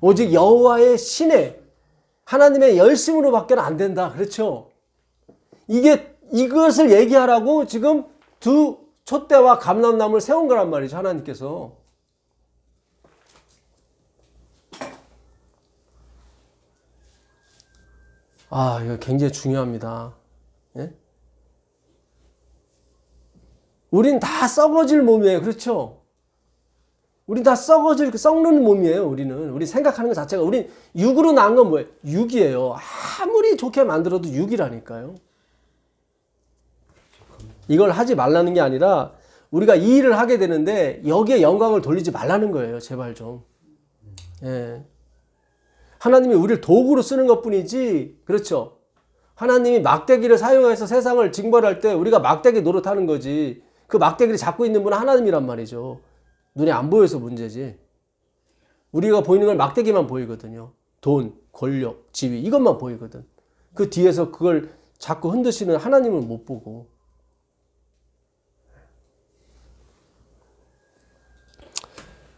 오직 여호와의 신에 하나님의 열심으로밖에 안 된다. 그렇죠? 이것을 얘기하라고 지금 두 촛대와 감람나무를 세운 거란 말이죠. 하나님께서. 아, 이거 굉장히 중요합니다. 예? 우린 다 썩어질 몸이에요. 그렇죠? 우린 다 썩는 몸이에요. 우리 생각하는 것 자체가. 우린 육으로 난 건 뭐예요? 육이에요. 아무리 좋게 만들어도 육이라니까요. 이걸 하지 말라는 게 아니라 우리가 이 일을 하게 되는데 여기에 영광을 돌리지 말라는 거예요. 제발 좀. 예. 하나님이 우리를 도구로 쓰는 것뿐이지. 그렇죠? 하나님이 막대기를 사용해서 세상을 징벌할 때 우리가 막대기 노릇하는 거지. 그 막대기를 잡고 있는 분은 하나님이란 말이죠. 눈에 안 보여서 문제지. 우리가 보이는 건 막대기만 보이거든요. 돈, 권력, 지위 이것만 보이거든. 그 뒤에서 그걸 자꾸 흔드시는 하나님을 못 보고.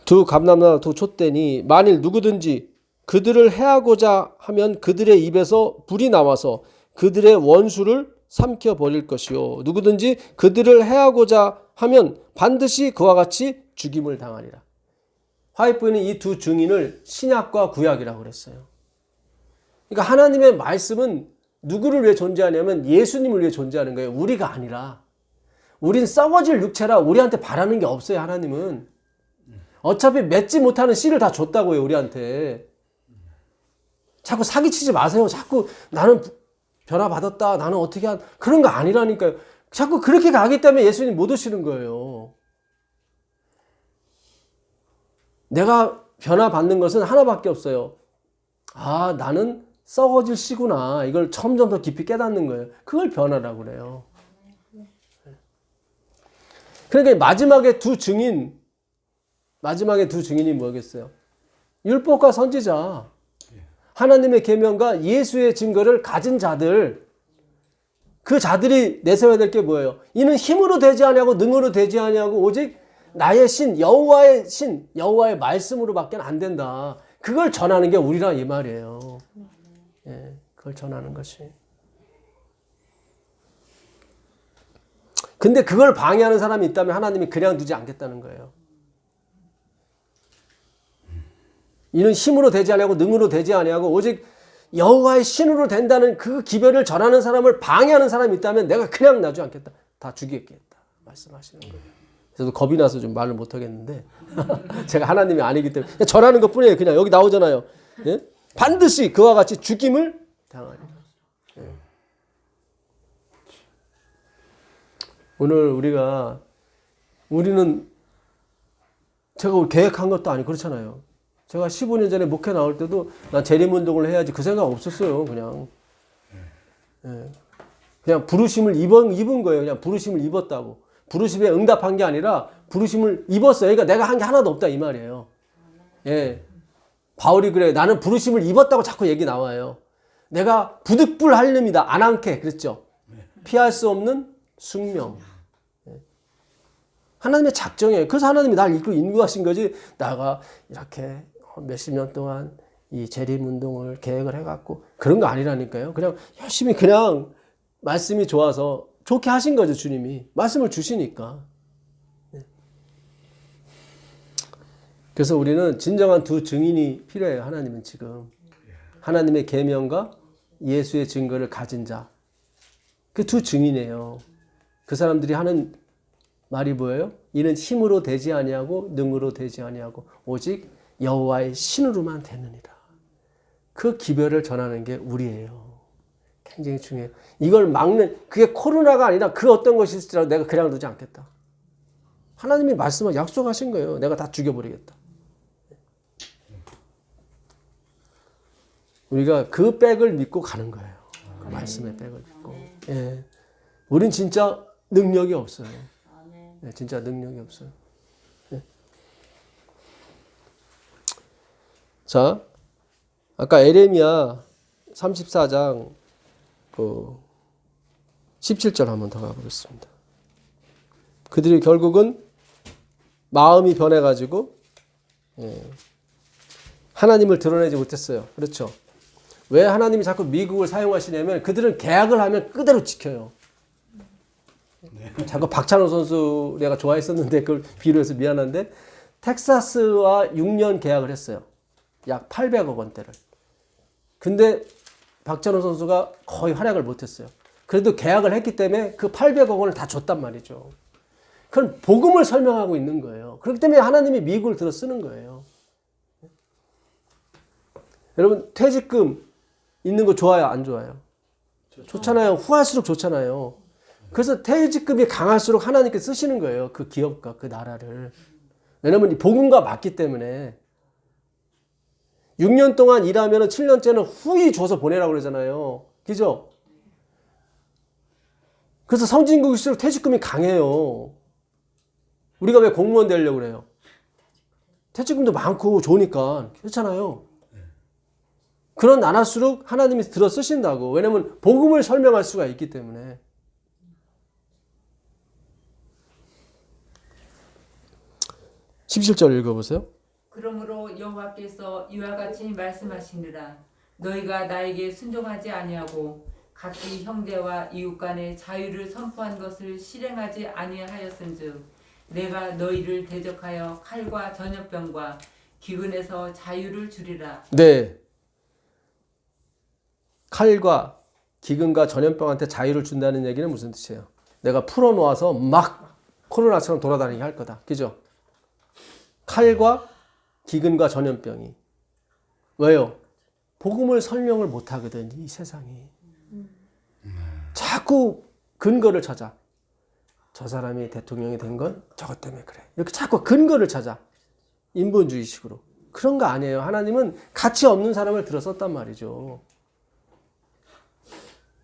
두 감람나무 두 촛대니 만일 누구든지 그들을 해하고자 하면 그들의 입에서 불이 나와서 그들의 원수를 삼켜버릴 것이요 누구든지 그들을 해하고자 하면 반드시 그와 같이 죽임을 당하리라. 화이프는 이 두 증인을 신약과 구약이라고 그랬어요. 그러니까 하나님의 말씀은 누구를 위해 존재하냐면 예수님을 위해 존재하는 거예요. 우리가 아니라. 우린 썩어질 육체라 우리한테 바라는 게 없어요. 하나님은. 어차피 맺지 못하는 씨를 다 줬다고요. 우리한테. 자꾸 사기치지 마세요. 자꾸 나는 변화받았다. 나는 어떻게 그런 거 아니라니까요. 자꾸 그렇게 가기 때문에 예수님 못 오시는 거예요. 내가 변화받는 것은 하나밖에 없어요. 아, 나는 썩어질 씨구나. 이걸 점점 더 깊이 깨닫는 거예요. 그걸 변화라고 그래요. 그러니까 마지막에 두 증인이 뭐겠어요? 율법과 선지자. 하나님의 계명과 예수의 증거를 가진 자들. 그 자들이 내세워야 될 게 뭐예요? 이는 힘으로 되지 아니하고 능으로 되지 아니하고 오직 나의 신, 여호와의 말씀으로밖에 안 된다. 그걸 전하는 게 우리라 이 말이에요. 예, 그걸 전하는 것이. 근데 그걸 방해하는 사람이 있다면 하나님이 그냥 두지 않겠다는 거예요. 이는 힘으로 되지 아니하고 능으로 되지 아니하고 오직 여호와의 신으로 된다는 그 기별을 전하는 사람을 방해하는 사람이 있다면 내가 그냥 놔주지 않겠다. 다 죽이겠다. 말씀하시는 거예요. 그래서 겁이 나서 좀 말을 못 하겠는데 제가 하나님이 아니기 때문에 그냥 전하는 것뿐이에요. 그냥 여기 나오잖아요. 예? 반드시 그와 같이 죽임을 당하리라. 예. 오늘 우리는 제가 계획한 것도 아니고 그렇잖아요. 제가 15년 전에 목회 나올 때도 난 재림운동을 해야지 그 생각 없었어요. 그냥. 예. 그냥 부르심을 입은 거예요. 그냥 부르심을 입었다고. 부르심에 응답한 게 아니라 부르심을 입었어요. 그러니까 내가 한 게 하나도 없다 이 말이에요. 예. 바울이 그래. 나는 부르심을 입었다고 자꾸 얘기 나와요. 내가 부득불 하려니다. 안한케 그랬죠. 피할 수 없는 숙명. 예. 하나님의 작정이에요. 그래서 하나님이 날 이끌고 인도하신 거지. 나가 이렇게 몇십 년 동안 이 재림운동을 계획을 해갖고 그런 거 아니라니까요. 그냥 열심히 그냥 말씀이 좋아서 좋게 하신 거죠. 주님이 말씀을 주시니까. 그래서 우리는 진정한 두 증인이 필요해요. 하나님은 지금 하나님의 계명과 예수의 증거를 가진 자, 그 두 증인이에요. 그 사람들이 하는 말이 뭐예요? 이는 힘으로 되지 아니하고 능으로 되지 아니하고 오직 여호와의 신으로만 되느니라. 그 기별을 전하는 게 우리예요. 굉장히 중요해요. 이걸 막는 그게 코로나가 아니라 그 어떤 것이 있을지라도 내가 그냥 두지 않겠다. 하나님이 말씀을 약속하신 거예요. 내가 다 죽여버리겠다. 우리가 그 백을 믿고 가는 거예요. 그 말씀의 백을 믿고. 예. 우린 진짜 능력이 없어요. 예, 진짜 능력이 없어요. 예. 자, 아까 에레미야 34장 17절 한번 더 가보겠습니다. 그들이 결국은 마음이 변해가지고 하나님을 드러내지 못했어요. 그렇죠? 왜 하나님이 자꾸 미국을 사용하시냐면 그들은 계약을 하면 그대로 지켜요. 자꾸 박찬호 선수 내가 좋아했었는데 그걸 비유해서 미안한데 텍사스와 6년 계약을 했어요. 약 800억 원대를. 근데 박찬호 선수가 거의 활약을 못했어요. 그래도 계약을 했기 때문에 그 800억 원을 다 줬단 말이죠. 그건 복음을 설명하고 있는 거예요. 그렇기 때문에 하나님이 미국을 들어 쓰는 거예요. 여러분 퇴직금 있는 거 좋아요? 안 좋아요? 좋잖아요. 후할수록 좋잖아요. 그래서 퇴직금이 강할수록 하나님께 쓰시는 거예요. 그 기업과 그 나라를. 왜냐면 복음과 맞기 때문에 6년 동안 일하면 7년째는 후히 줘서 보내라고 그러잖아요. 그죠? 그래서 선진국일수록 퇴직금이 강해요. 우리가 왜 공무원 되려고 그래요? 퇴직금도 많고 좋으니까. 그렇잖아요. 그런 나라일수록 하나님이 들어 쓰신다고. 왜냐면 복음을 설명할 수가 있기 때문에. (17절) 읽어보세요. 그러므로 여호와께서 이와 같이 말씀하시니라. 너희가 나에게 순종하지 아니하고 각기 형제와 이웃 간의 자유를 선포한 것을 실행하지 아니하였은즉 내가 너희를 대적하여 칼과 전염병과 기근에서 자유를 주리라. 네. 칼과 기근과 전염병한테 자유를 준다는 얘기는 무슨 뜻이에요? 내가 풀어놓아서 막 코로나처럼 돌아다니게 할 거다. 그죠? 칼과 기근과 전염병이. 왜요? 복음을 설명을 못하거든, 이 세상이. 자꾸 근거를 찾아. 저 사람이 대통령이 된 건 저것 때문에 그래. 이렇게 자꾸 근거를 찾아. 인본주의식으로. 그런 거 아니에요. 하나님은 가치 없는 사람을 들어섰단 말이죠.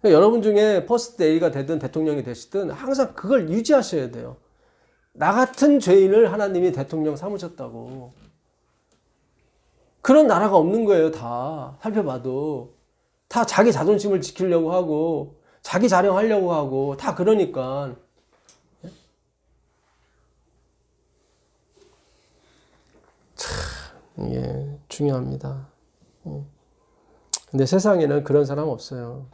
그러니까 여러분 중에 퍼스트 데이가 되든 대통령이 되시든 항상 그걸 유지하셔야 돼요. 나 같은 죄인을 하나님이 대통령 삼으셨다고. 그런 나라가 없는 거예요. 다 살펴봐도. 다 자기 자존심을 지키려고 하고 자기 자령하려고 하고 다 그러니까. 참 이게 중요합니다. 근데 세상에는 그런 사람 없어요.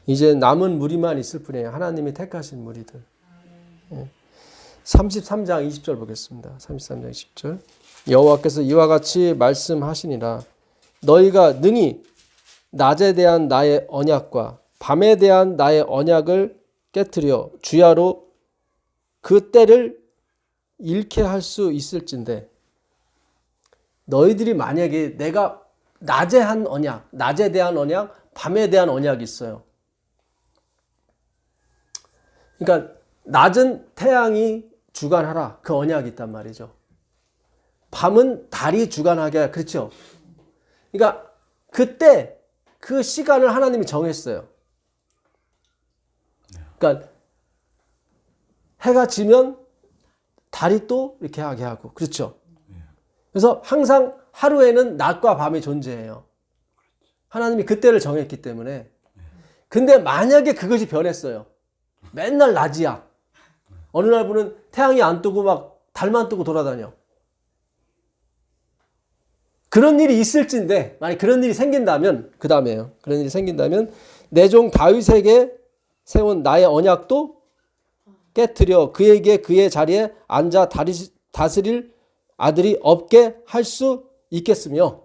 이제 남은 무리만 있을 뿐이에요. 하나님이 택하신 무리들. 33장 20절 보겠습니다. 33장 20절. 여호와께서 이와 같이 말씀하시니라. 너희가 능히 낮에 대한 나의 언약과 밤에 대한 나의 언약을 깨트려 주야로 그 때를 잃게 할 수 있을진데 너희들이 만약에 내가 낮에 한 언약, 낮에 대한 언약, 밤에 대한 언약이 있어요. 그러니까 낮은 태양이 주관하라. 그 언약이 있단 말이죠. 밤은 달이 주관하게 하라. 그렇죠? 그러니까 그때 그 시간을 하나님이 정했어요. 그러니까 해가 지면 달이 또 이렇게 하게 하고. 그렇죠? 그래서 항상 하루에는 낮과 밤이 존재해요. 하나님이 그때를 정했기 때문에. 근데 만약에 그것이 변했어요. 맨날 낮이야. 어느 날 보면 태양이 안 뜨고 막 달만 뜨고 돌아다녀. 그런 일이 있을진데 만약 그런 일이 생긴다면 그 다음에요. 그런 일이 생긴다면 내 종 다윗에게 세운 나의 언약도 깨트려 그에게 그의 자리에 앉아 다스릴 아들이 없게 할 수 있겠으며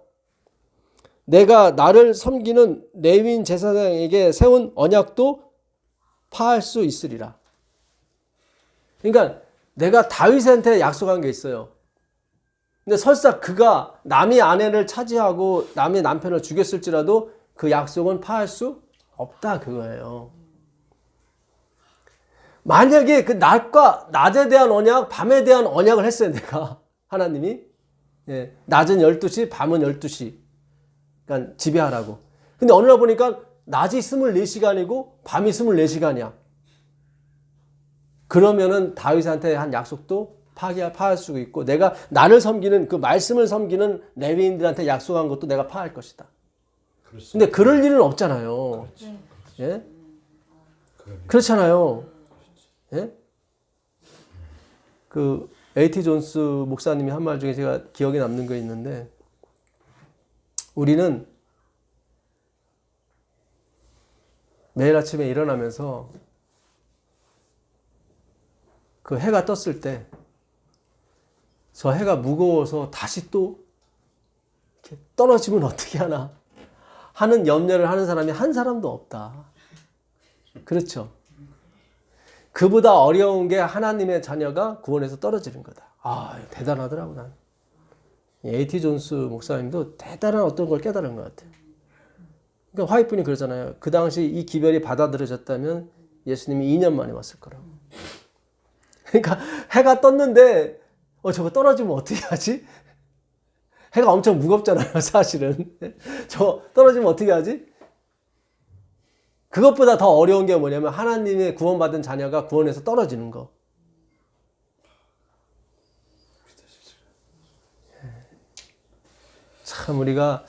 내가 나를 섬기는 레위인 제사장에게 세운 언약도 파할 수 있으리라. 그러니까 내가 다윗한테 약속한 게 있어요. 근데 설사 그가 남의 아내를 차지하고 남의 남편을 죽였을지라도 그 약속은 파할 수 없다 그거예요. 만약에 그 낮에 대한 언약, 밤에 대한 언약을 했어요. 내가 하나님이 낮은 12시, 밤은 12시. 그러니까 지배하라고. 근데 어느 날 보니까 낮이 24시간이고 밤이 24시간이야. 그러면은 다윗한테 한 약속도 파할 수 있고 내가 나를 섬기는 그 말씀을 섬기는 레위인들한테 약속한 것도 내가 파할 것이다. 근데 그럴 일은 없잖아요. 예? 그렇잖아요. 예? 그 A.T. 존스 목사님이 한 말 중에 제가 기억에 남는 거 있는데 우리는 매일 아침에 일어나면서 그 해가 떴을 때 저 해가 무거워서 다시 또 이렇게 떨어지면 어떻게 하나 하는 염려를 하는 사람이 한 사람도 없다. 그렇죠. 그보다 어려운 게 하나님의 자녀가 구원에서 떨어지는 거다. 아, 대단하더라고 난. A.T. 존스 목사님도 대단한 어떤 걸 깨달은 것 같아요. 그러니까 화이트분이 그러잖아요. 그 당시 이 기별이 받아들여졌다면 예수님이 2년 만에 왔을 거라고. 그러니까 해가 떴는데 저거 떨어지면 어떻게 하지? 해가 엄청 무겁잖아요, 사실은. 저 떨어지면 어떻게 하지? 그것보다 더 어려운 게 뭐냐면 하나님의 구원받은 자녀가 구원에서 떨어지는 거. 참 우리가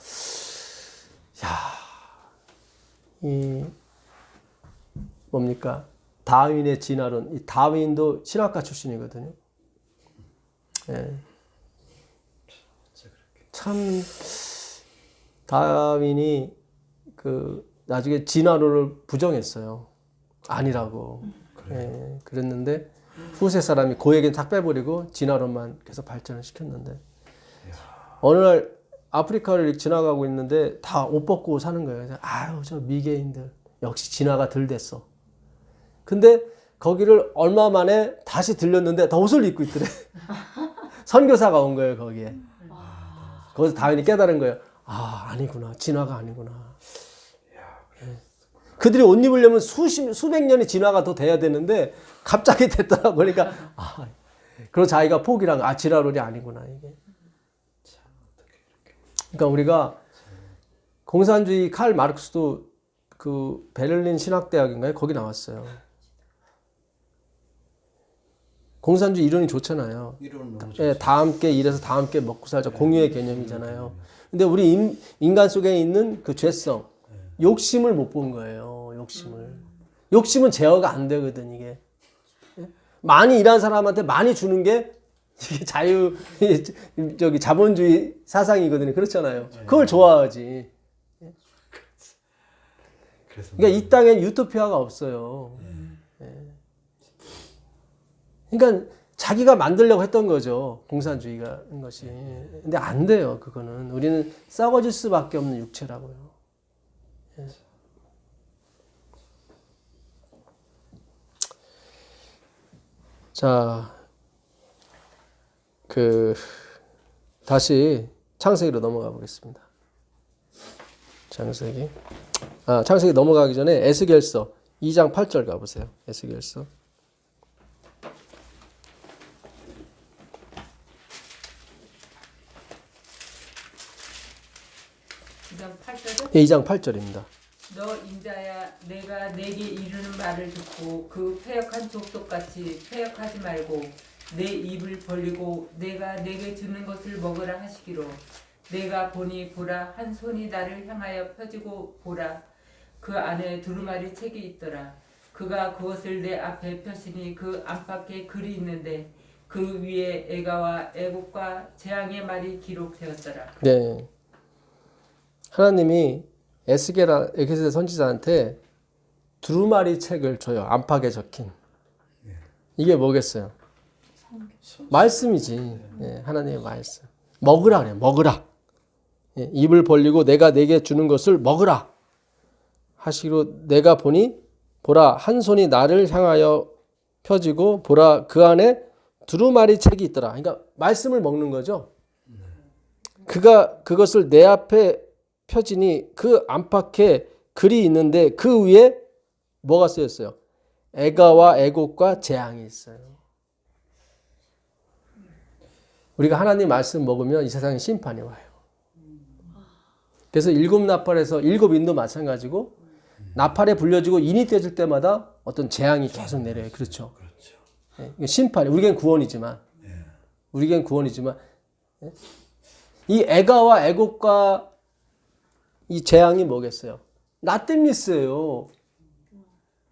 이 뭡니까? 다윈의 진화론. 이 다윈도 신학가 출신이거든요. 예. 참 다윈이 그 나중에 진화론을 부정했어요. 아니라고. 예. 그랬는데 후세 사람이 고에겐 탁 빼버리고 진화론만 계속 발전을 시켰는데 어느 날 아프리카를 지나가고 있는데 다 옷 벗고 사는 거예요. 그래서 아유 저 미개인들 역시 진화가 덜 됐어. 근데 거기를 얼마 만에 다시 들렸는데 다 옷을 입고 있더래. 선교사가 온 거예요 거기에. 거기서 다윈이 깨달은 거예요. 아 아니구나 진화가 아니구나. 그들이 옷 입으려면 수백 년이 진화가 더 돼야 되는데 갑자기 됐더라고. 그러니까 그리고 자기가 포기한 거. 진화론이 아니구나 이게. 그러니까 우리가 공산주의 칼 마르크스도 그 베를린 신학대학인가요? 거기 나왔어요. 공산주의 이론이 좋잖아요. 예, 다 함께 일해서 다 함께 먹고 살자. 공유의 개념이잖아요. 근데 우리 인간 속에 있는 그 죄성, 욕심을 못 본 거예요. 욕심은 제어가 안 되거든 이게. 많이 일한 사람한테 많이 주는 게 이게 자본주의 사상이거든요. 그렇잖아요. 그걸 좋아하지. 그러니까 이 땅엔 유토피아가 없어요. 그러니까 자기가 만들려고 했던 거죠. 공산주의가 것이. 근데 안 돼요. 그거는. 우리는 썩어질 수밖에 없는 육체라고요. 자, 다시 창세기로 넘어가 보겠습니다. 창세기 넘어가기 전에 에스겔서 2장 8절 가보세요. 에스겔서. 2장 8절입니다. 너 인자야 내가 내게 이르는 말을 듣고 그 패역한 족속같이 패역하지 말고 내 입을 벌리고 내가 내게 주는 것을 먹으라 하시기로 내가 보니 보라 한 손이 나를 향하여 펴지고 보라 그 안에 두루마리 책이 있더라. 그가 그것을 내 앞에 펴시니 그 안팎에 글이 있는데 그 위에 애가와 애국과 재앙의 말이 기록되었더라. 네. 하나님이 에스겔 선지자한테 두루마리 책을 줘요. 안팎에 적힌. 이게 뭐겠어요? 말씀이지. 예, 하나님의 말씀. 먹으라 그래요. 먹으라. 예, 입을 벌리고 내가 내게 주는 것을 먹으라. 하시기로 내가 보니 보라 한 손이 나를 향하여 펴지고 보라 그 안에 두루마리 책이 있더라. 그러니까 말씀을 먹는 거죠. 그가 그것을 내 앞에 펴지니 그 안팎에 글이 있는데 그 위에 뭐가 쓰였어요? 애가와 애곡과 재앙이 있어요. 우리가 하나님 말씀 먹으면 이 세상에 심판이 와요. 그래서 7나팔에서 7인도 마찬가지고 나팔에 불려지고 인이 떼질 때마다 어떤 재앙이 계속 내려요. 그렇죠. 그렇죠. 예, 심판이 우리겐 구원이지만 예. 우리겐 구원이지만 예? 이 애가와 애곡과 이 재앙이 뭐겠어요? 나댐니스예요.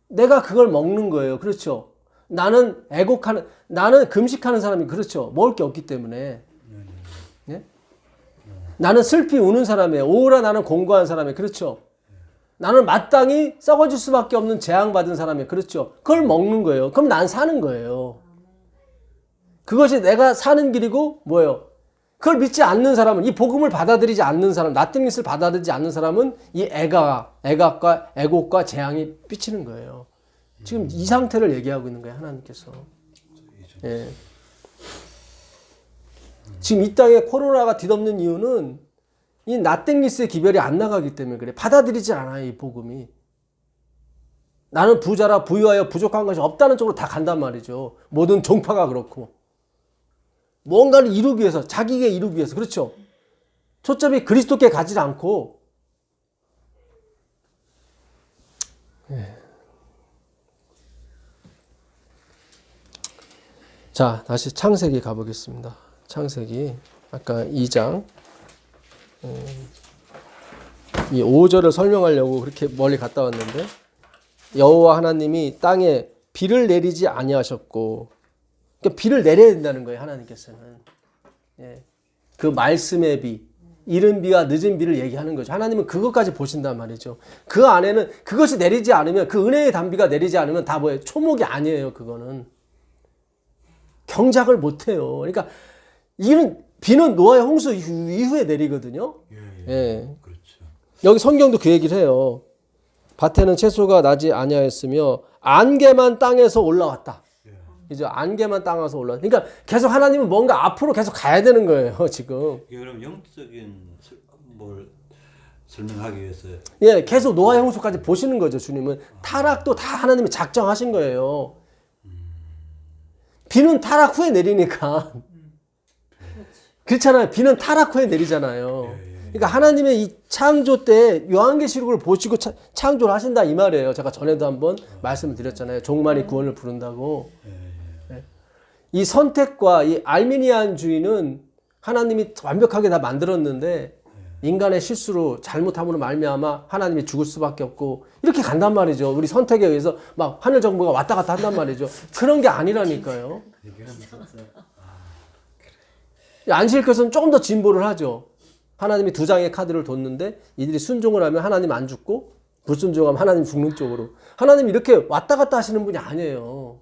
내가 그걸 먹는 거예요. 그렇죠. 나는 나는 금식하는 사람이 그렇죠. 먹을 게 없기 때문에. 예? 나는 슬피 우는 사람이에요. 오라 나는 공고한 사람이에요. 그렇죠. 나는 마땅히 썩어질 수밖에 없는 재앙받은 사람이에요. 그렇죠. 그걸 먹는 거예요. 그럼 난 사는 거예요. 그것이 내가 사는 길이고 뭐예요? 그걸 믿지 않는 사람은, 이 복음을 받아들이지 않는 사람, 나댐니스를 받아들이지 않는 사람은 이 애각과 애곡과 재앙이 삐치는 거예요. 지금 이 상태를 얘기하고 있는 거예요. 하나님께서. 예. 지금 이 땅에 코로나가 뒤덮는 이유는 이 나댐니스의 기별이 안 나가기 때문에 그래. 받아들이지 않아요. 이 복음이. 나는 부자라 부유하여 부족한 것이 없다는 쪽으로 다 간단 말이죠. 모든 종파가 그렇고. 뭔가를 이루기 위해서, 자기에게 이루기 위해서. 그렇죠. 초점이 그리스도께 가지 않고. 자, 다시 창세기 가보겠습니다. 창세기 아까 2장 이 5절을 설명하려고 그렇게 멀리 갔다 왔는데, 여호와 하나님이 땅에 비를 내리지 아니하셨고, 그러니까 비를 내려야 된다는 거예요. 하나님께서는. 예. 그 말씀의 비, 이른 비와 늦은 비를 얘기하는 거죠. 하나님은 그것까지 보신단 말이죠. 그 안에는 그것이 내리지 않으면, 그 은혜의 단비가 내리지 않으면 다 뭐예요? 초목이 아니에요. 그거는 경작을 못해요. 그러니까 이는 비는 노아의 홍수 이후에 내리거든요. 예. 그렇죠. 여기 성경도 그 얘기를 해요. 밭에는 채소가 나지 아니하였으며 안개만 땅에서 올라왔다. 이제 안개만 땅에서 올라. 그러니까 계속 하나님은 뭔가 앞으로 계속 가야 되는 거예요. 지금. 이게 그럼 영적인 뭘 설명하기 위해서. 예, 계속 노아의 홍수까지 보시는 거죠. 주님은 타락도 다 하나님이 작정하신 거예요. 비는 타락 후에 내리니까. 그렇잖아요. 비는 타락 후에 내리잖아요. 그러니까 하나님의 이 창조 때 요한계시록을 보시고 창조를 하신다 이 말이에요. 제가 전에도 한번 말씀을 드렸잖아요. 종말이 구원을 부른다고. 이 선택과 이 알미니안주의는 하나님이 완벽하게 다 만들었는데 인간의 실수로 잘못함으로 말미암아 하나님이 죽을 수밖에 없고 이렇게 간단 말이죠. 우리 선택에 의해서 막 하늘 정부가 왔다 갔다 한단 말이죠. 그런 게 아니라니까요. 안식일교에서는 조금 더 진보를 하죠. 하나님이 2장의 카드를 뒀는데 이들이 순종을 하면 하나님 안 죽고 불순종하면 하나님 죽는 쪽으로. 하나님 이렇게 왔다 갔다 하시는 분이 아니에요.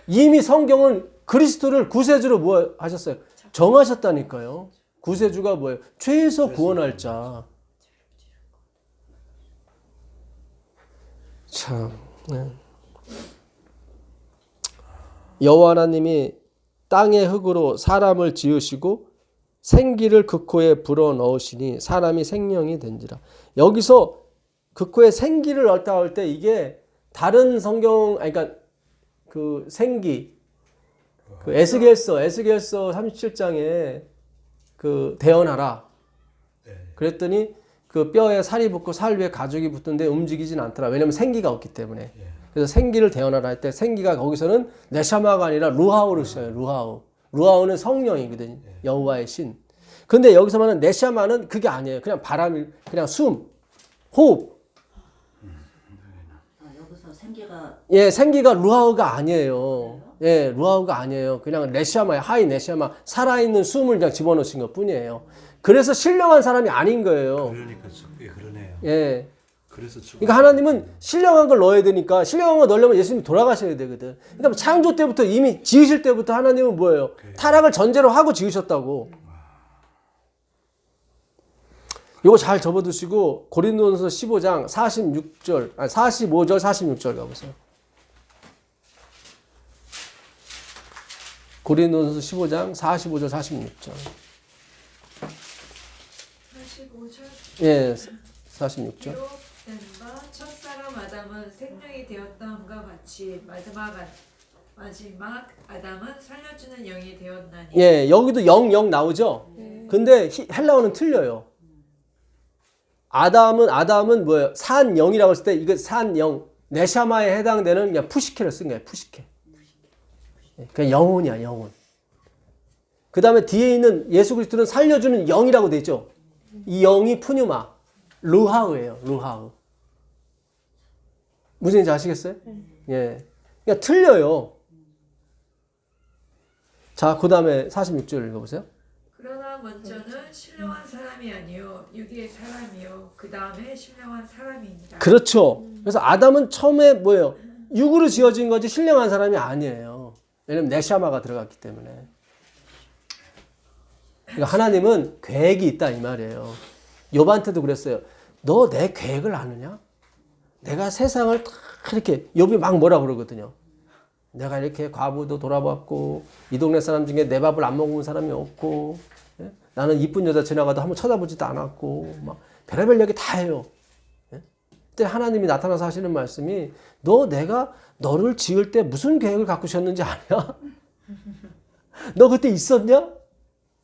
이미 성경은 그리스도를 구세주로 뭐 하셨어요? 정하셨다니까요. 구세주가 뭐예요? 죄에서 구원할 자. 참. 네. 여호와 하나님이 땅의 흙으로 사람을 지으시고 생기를 그 코에 불어 넣으시니 사람이 생명이 된지라. 여기서 그 코에 생기를 넣었다 할 때 이게 다른 성경, 아니 그러니까 그 생기, 그 에스겔서 37장에 그 대언하라. 그랬더니 그 뼈에 살이 붙고 살 위에 가죽이 붙는데 움직이진 않더라. 왜냐면 생기가 없기 때문에. 그래서 생기를 대언하라 할 때 생기가 거기서는 네샤마가 아니라 루하우를 써요. 루하우. 루하우는 성령이거든요. 여호와의 신. 근데 여기서 말하는 네샤마는 그게 아니에요. 그냥 바람이, 그냥 숨, 호흡. 여기서 생기가 예, 생기가 루하우가 아니에요. 예, 루하우가 아니에요. 그냥 네샤마예요. 하이 네샤마. 살아있는 숨을 그냥 집어넣으신 것 뿐이에요. 그래서 신령한 사람이 아닌 거예요. 그러니까 그러네요. 예. 그래서 그러니까 하나님은 신령한 걸 넣어야 되니까 신령한 걸 넣으려면 예수님이 돌아가셔야 되거든. 그러니까 창조 때부터 이미 지으실 때부터 하나님은 뭐예요? 타락을 전제로 하고 지으셨다고. 요거 잘 접어두시고 고린도전서 15장 45절 46절 가보세요. 고린도전서 15장 45절 46절. 45절. 예, 46절. 기록된 바 첫사람 아담은 생명이 되었다함과 같이 마지막 아담은 살려주는 영이 되었나니. 예, 여기도 영 나오죠? 근데 헬라어는 틀려요. 아담은 뭐예요? 산영이라고 했을 때 이거 산영 네샤마에 해당되는 그냥 푸시케를 쓴 거예요. 푸시케. 그냥 영혼이야, 영혼. 그 다음에 뒤에 있는 예수 그리스도는 살려주는 영이라고 돼 있죠. 이 영이 푸뉴마, 루하우예요. 루하우. 무슨 얘기인지 아시겠어요? 예. 그러니까 틀려요. 자, 그 다음에 46절 읽어보세요. 그러나 먼저는 신령한 사람이 아니요 육의 사람이요 그 다음에 신령한 사람이니라. 그렇죠. 그래서 아담은 처음에 뭐예요? 육으로 지어진 거지 신령한 사람이 아니에요. 왜냐면 네샤마가 들어갔기 때문에. 그러니까 하나님은 계획이 있다 이 말이에요. 욥한테도 그랬어요. 너 내 계획을 아느냐? 내가 세상을 다 이렇게 욥이 막 뭐라 그러거든요. 내가 이렇게 과부도 돌아봤고 이 동네 사람 중에 내 밥을 안 먹은 사람이 없고 예? 나는 이쁜 여자 지나가도 한번 쳐다보지도 않았고 막 별의별 얘기 다 해요. 예? 그때 하나님이 나타나서 하시는 말씀이 너 내가 너를 지을 때 무슨 계획을 갖고 오셨는지 아냐? 너 그때 있었냐?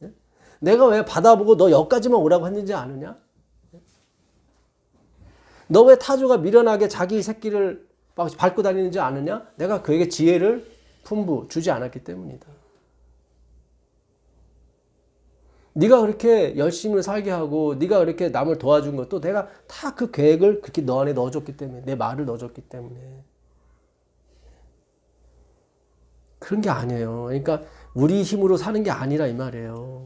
예? 내가 왜 받아보고 너 여기까지만 오라고 했는지 아느냐? 너 왜 타조가 미련하게 자기 새끼를 밟고 다니는지 아느냐? 내가 그에게 지혜를 품부 주지 않았기 때문이다. 네가 그렇게 열심히 살게 하고 네가 그렇게 남을 도와준 것도 내가 다 그 계획을 그렇게 너 안에 넣어줬기 때문에 내 말을 넣어줬기 때문에 그런 게 아니에요. 그러니까 우리 힘으로 사는 게 아니라 이 말이에요.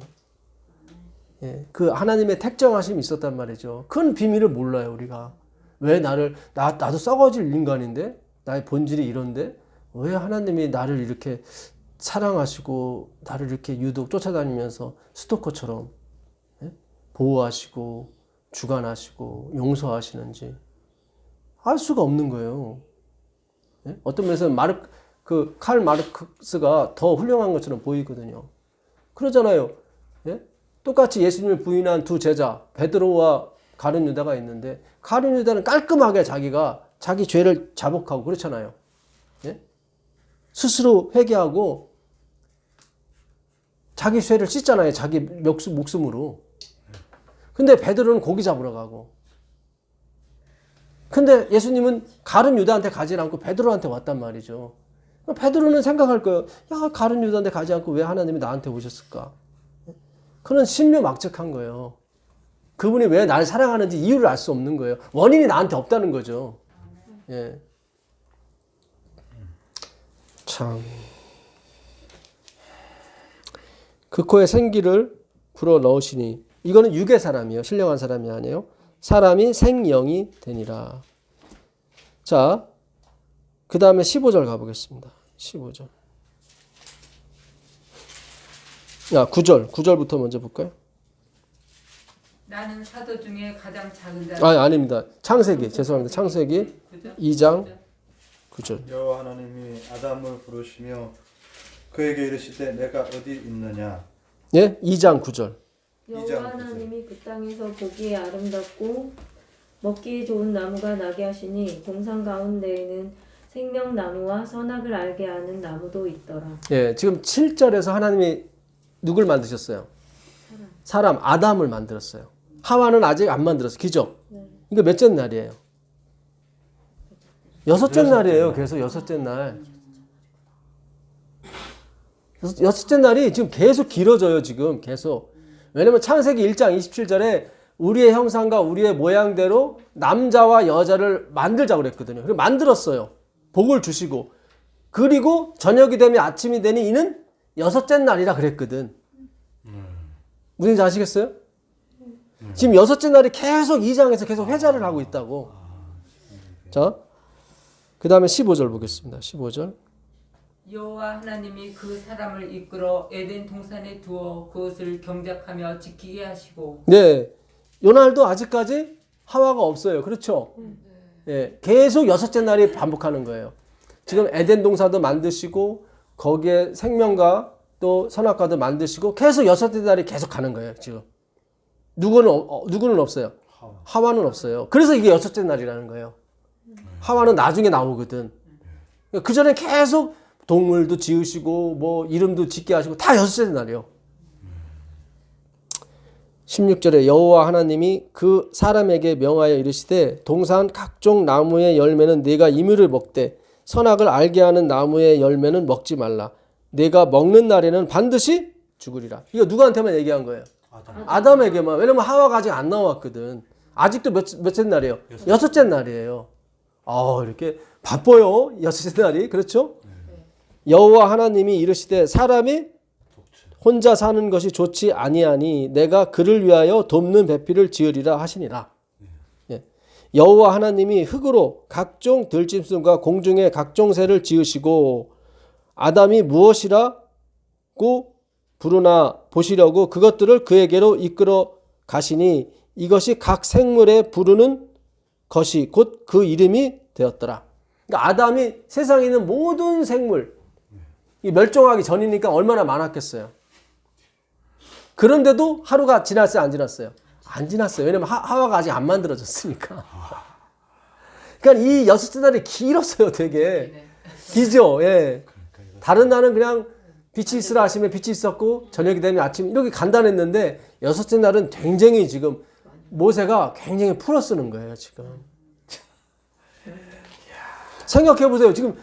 예, 그 하나님의 택정하심이 있었단 말이죠. 큰 비밀을 몰라요 우리가. 왜 나도 썩어질 인간인데 나의 본질이 이런데 왜 하나님이 나를 이렇게 사랑하시고 나를 이렇게 유독 쫓아다니면서 스토커처럼 예? 보호하시고 주관하시고 용서하시는지 알 수가 없는 거예요. 예? 어떤 면에서는 칼 마르크스가 더 훌륭한 것처럼 보이거든요. 그러잖아요. 예? 똑같이 예수님을 부인한 두 제자 베드로와 가룟 유다가 있는데 가룟 유다는 깔끔하게 자기가 자기 죄를 자복하고 그렇잖아요. 예? 스스로 회개하고 자기 죄를 씻잖아요. 자기 목숨으로. 근데 베드로는 고기 잡으러 가고. 근데 예수님은 가룟 유다한테 가지 않고 베드로한테 왔단 말이죠. 베드로는 생각할 거예요. 야, 가룟 유다한테 가지 않고 왜 하나님이 나한테 오셨을까? 그는 신묘막측한 거예요. 그분이 왜 나를 사랑하는지 이유를 알 수 없는 거예요. 원인이 나한테 없다는 거죠. 예. 참. 그 코에 생기를 불어 넣으시니 이거는 육의 사람이에요. 신령한 사람이 아니에요. 사람이 생영이 되니라. 자, 그 다음에 15절 가보겠습니다. 15절. 9절부터 먼저 볼까요? 나는 사도 중에 가장 작은 자. 아닙니다. 창세기, 죄송합니다. 창세기 2장 9절. 여호와 하나님이 아담을 부르시며 그에게 이르시되 내가 어디 있느냐. 예? 2장 9절. 여호와 하나님이 그 땅에서 보기에 아름답고 먹기에 좋은 나무가 나게 하시니 동산 가운데에는 생명나무와 선악을 알게 하는 나무도 있더라. 예, 지금 7절에서 하나님이 누굴 만드셨어요? 사람 아담을 만들었어요. 하와는 아직 안 만들었어요. 그죠? 이거 몇째 날이에요? 여섯째 날이에요. 계속 여섯째 날. 여섯째 날이 지금 계속 길어져요. 지금 계속. 왜냐면 창세기 1장 27절에 우리의 형상과 우리의 모양대로 남자와 여자를 만들자고 그랬거든요. 그리고 만들었어요. 복을 주시고. 그리고 저녁이 되면 아침이 되니 이는 여섯째 날이라 그랬거든. 무슨 얘기인지 아시겠어요? 지금 여섯째 날이 계속 2장에서 계속 회자를 하고 있다고. 자, 그 다음에 15절 보겠습니다. 15절. 여호와 하나님이 그 사람을 이끌어 에덴 동산에 두어 그것을 경작하며 지키게 하시고. 네, 요날도 아직까지 하와가 없어요. 그렇죠? 예, 계속 여섯째 날이 반복하는 거예요. 지금 에덴 동산도 만드시고 거기에 생명과 또 선악과도 만드시고 계속 여섯째 날이 계속 가는 거예요. 지금 누구는 없어요. 하와는 없어요. 그래서 이게 여섯째 날이라는 거예요. 하와는 나중에 나오거든. 그 전에 계속 동물도 지으시고 뭐 이름도 짓게 하시고 다 여섯째 날이에요. 16절에 여호와 하나님이 그 사람에게 명하여 이르시되 동산 각종 나무의 열매는 네가 임의를 먹되 선악을 알게 하는 나무의 열매는 먹지 말라. 네가 먹는 날에는 반드시 죽으리라. 이거 누구한테만 얘기한 거예요? 아담에게만. 왜냐면 하와가 아직 안 나왔거든. 아직도 몇째 날이에요? 여섯째 날이에요. 이렇게 바빠요. 여섯째 날이. 그렇죠? 여호와 하나님이 이르시되 사람이 혼자 사는 것이 좋지 아니하니 내가 그를 위하여 돕는 배필을 지으리라 하시니라. 여호와 하나님이 흙으로 각종 들짐승과 공중의 각종 새를 지으시고 아담이 무엇이라고 부르나 보시려고 그것들을 그에게로 이끌어 가시니 이것이 각 생물에 부르는 것이 곧 그 이름이 되었더라. 그러니까 아담이 세상에 있는 모든 생물, 멸종하기 전이니까 얼마나 많았겠어요. 그런데도 하루가 지났어요? 안 지났어요? 안 지났어요. 왜냐면 하와가 아직 안 만들어졌으니까. 그러니까 이 여섯째 날이 길었어요. 되게. 기죠. 예. 다른 날은 그냥 빛이 있으라 하시면 빛이 있었고 저녁이 되면 아침 이렇게 간단했는데 여섯째 날은 굉장히 지금 모세가 굉장히 풀어 쓰는 거예요. 지금. 생각해 보세요. 지금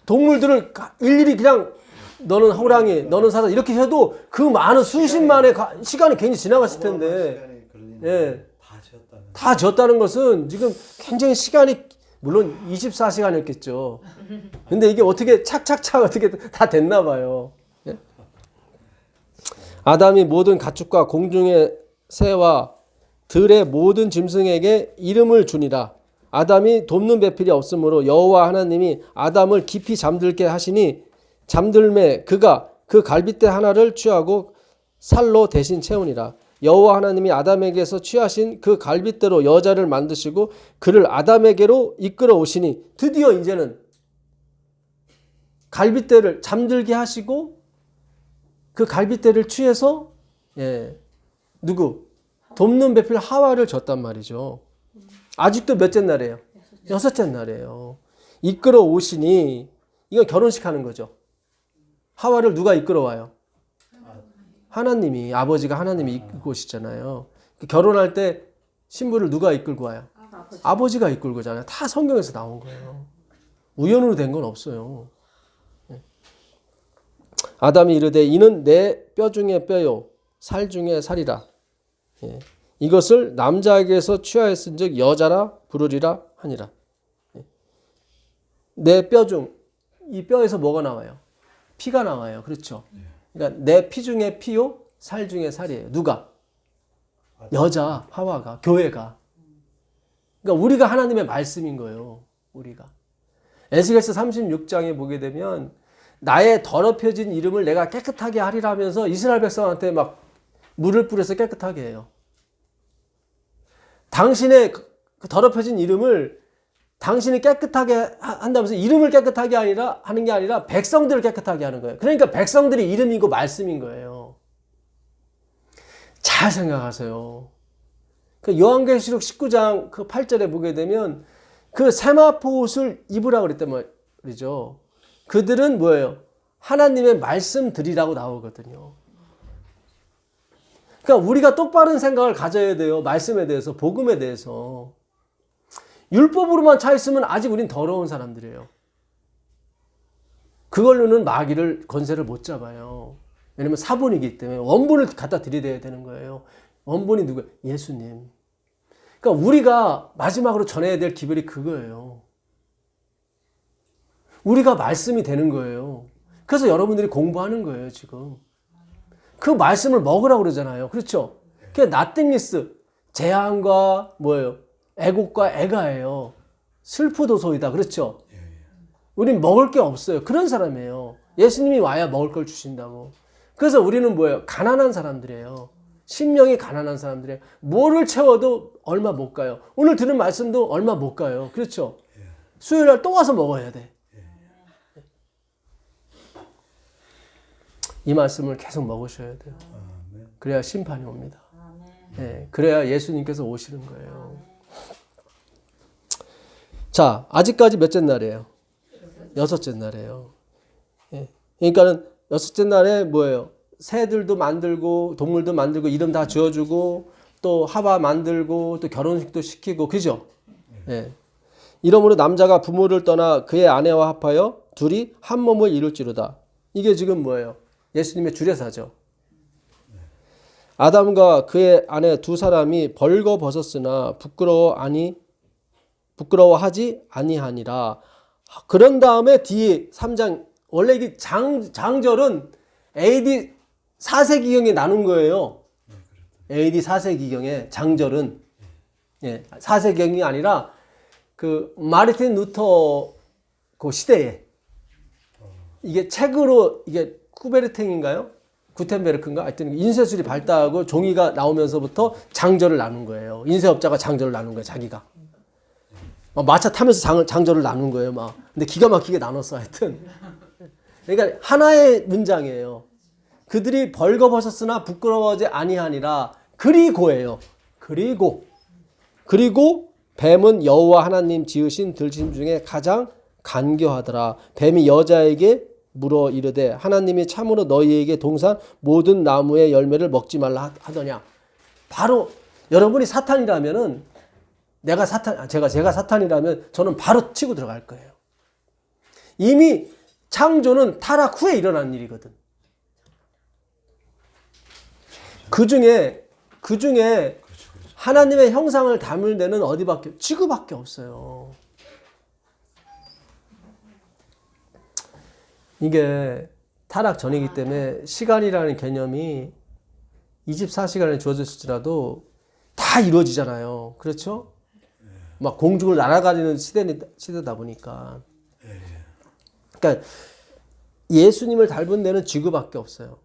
동물들을 일일이 그냥 너는 호랑이, 너는 사자 이렇게 해도 그 많은 수십만의 시간이 괜히 지나갔을 텐데 예. 다 지었다는 것은 지금 굉장히 시간이 물론 24시간이었겠죠. 근데 이게 어떻게 착착착 어떻게 다 됐나 봐요. 예? 아담이 모든 가축과 공중의 새와 들의 모든 짐승에게 이름을 주니라. 아담이 돕는 배필이 없으므로 여호와 하나님이 아담을 깊이 잠들게 하시니 잠들매 그가 그 갈빗대 하나를 취하고 살로 대신 채우니라. 여호와 하나님이 아담에게서 취하신 그 갈빗대로 여자를 만드시고 그를 아담에게로 이끌어 오시니 드디어 이제는 갈빗대를 잠들게 하시고 그 갈빗대를 취해서 누구? 돕는 배필 하와를 줬단 말이죠. 아직도 몇째 날이에요? 여섯째 날이에요. 이끌어 오시니 이건 결혼식 하는 거죠. 하와를 누가 이끌어 와요? 하나님이, 아버지가 하나님이 이끌고 오시잖아요. 결혼할 때 신부를 누가 이끌고 와요? 아버지가 이끌고 오잖아요. 다 성경에서 나온 거예요. 우연으로 된 건 없어요. 아담이 이르되 이는 내 뼈 중에 뼈요 살 중에 살이라. 이것을 남자에게서 취하였은즉 여자라 부르리라 하니라. 내 뼈 중, 이 뼈에서 뭐가 나와요? 피가 나와요. 그렇죠? 그러니까 내 피 중에 피요, 살 중에 살이에요. 누가? 여자, 하와가, 교회가. 그러니까 우리가 하나님의 말씀인 거예요. 우리가. 에스겔서 36장에 보게 되면 나의 더럽혀진 이름을 내가 깨끗하게 하리라 하면서 이스라엘 백성한테 막 물을 뿌려서 깨끗하게 해요. 당신의 그 더럽혀진 이름을 당신이 깨끗하게 한다면서 이름을 깨끗하게 하는 게 아니라 백성들을 깨끗하게 하는 거예요. 그러니까 백성들이 이름이고 말씀인 거예요. 잘 생각하세요. 그 요한계시록 19장 그 8절에 보게 되면 그 세마포 옷을 입으라고 그랬단 말이죠. 그들은 뭐예요? 하나님의 말씀들이라고 나오거든요. 그러니까 우리가 똑바른 생각을 가져야 돼요. 말씀에 대해서, 복음에 대해서. 율법으로만 차 있으면 아직 우린 더러운 사람들이에요. 그걸로는 마귀를 권세를 못 잡아요. 왜냐면 사본이기 때문에 원본을 갖다 들이대야 되는 거예요. 원본이 누구예요? 예수님. 그러니까 우리가 마지막으로 전해야 될 기별이 그거예요. 우리가 말씀이 되는 거예요. 그래서 여러분들이 공부하는 거예요, 지금. 그 말씀을 먹으라고 그러잖아요. 그렇죠? 그게 나띵리스, 재앙과 뭐예요? 애곡과 애가예요. 슬프도소이다. 그렇죠? 우린 먹을 게 없어요. 그런 사람이에요. 예수님이 와야 먹을 걸 주신다고. 그래서 우리는 뭐예요? 가난한 사람들이에요. 심령이 가난한 사람들이에요. 뭐를 채워도 얼마 못 가요. 오늘 들은 말씀도 얼마 못 가요. 그렇죠? 수요일 날 또 와서 먹어야 돼. 이 말씀을 계속 먹으셔야 돼요. 그래야 심판이 옵니다. 그래야 예수님께서 오시는 거예요. 자, 아직까지 몇째 날이에요? 여섯째 날이에요. 그러니까는 여섯째 날에 뭐예요? 새들도 만들고 동물도 만들고 이름 다 지어주고 또 하와 만들고 또 결혼식도 시키고 그죠? 예. 이러므로 남자가 부모를 떠나 그의 아내와 합하여 둘이 한 몸을 이룰지로다. 이게 지금 뭐예요? 예수님의 주례사죠. 아담과 그의 아내 두 사람이 벌거벗었으나 부끄러워하지 아니하니라. 그런 다음에 뒤에 3장 원래 이게 장절은 AD 4세기경에 나눈 거예요. AD 4세기경에 장절은 4세기경이 아니라 그 마르틴 루터 그 시대에 이게 책으로 이게 쿠베르탱인가요? 구텐베르크인가? 하여튼 인쇄술이 발달하고 종이가 나오면서부터 장절을 나눈 거예요. 인쇄업자가 장절을 나눈 거예요, 자기가. 마차 타면서 장절을 나눈 거예요, 막. 근데 기가 막히게 나눴어, 하여튼. 그러니까 하나의 문장이에요. 그들이 벌거벗었으나 부끄러워하지 아니하니라. 그리고예요. 그리고 뱀은 여호와 하나님 지으신 들짐 중에 가장 간교하더라. 뱀이 여자에게 물어 이르되 하나님이 참으로 너희에게 동산 모든 나무의 열매를 먹지 말라 하더냐. 바로 여러분이 사탄이라면은 제가 사탄이라면 저는 바로 치고 들어갈 거예요. 이미 창조는 타락 후에 일어난 일이거든. 그 중에 하나님의 형상을 담을 데는 지구밖에 없어요. 이게 타락 전이기 때문에 시간이라는 개념이 24시간에 주어졌을지라도 다 이루어지잖아요. 그렇죠? 막 공중을 날아가는 시대다 보니까. 그러니까 예수님을 닮은 데는 지구밖에 없어요.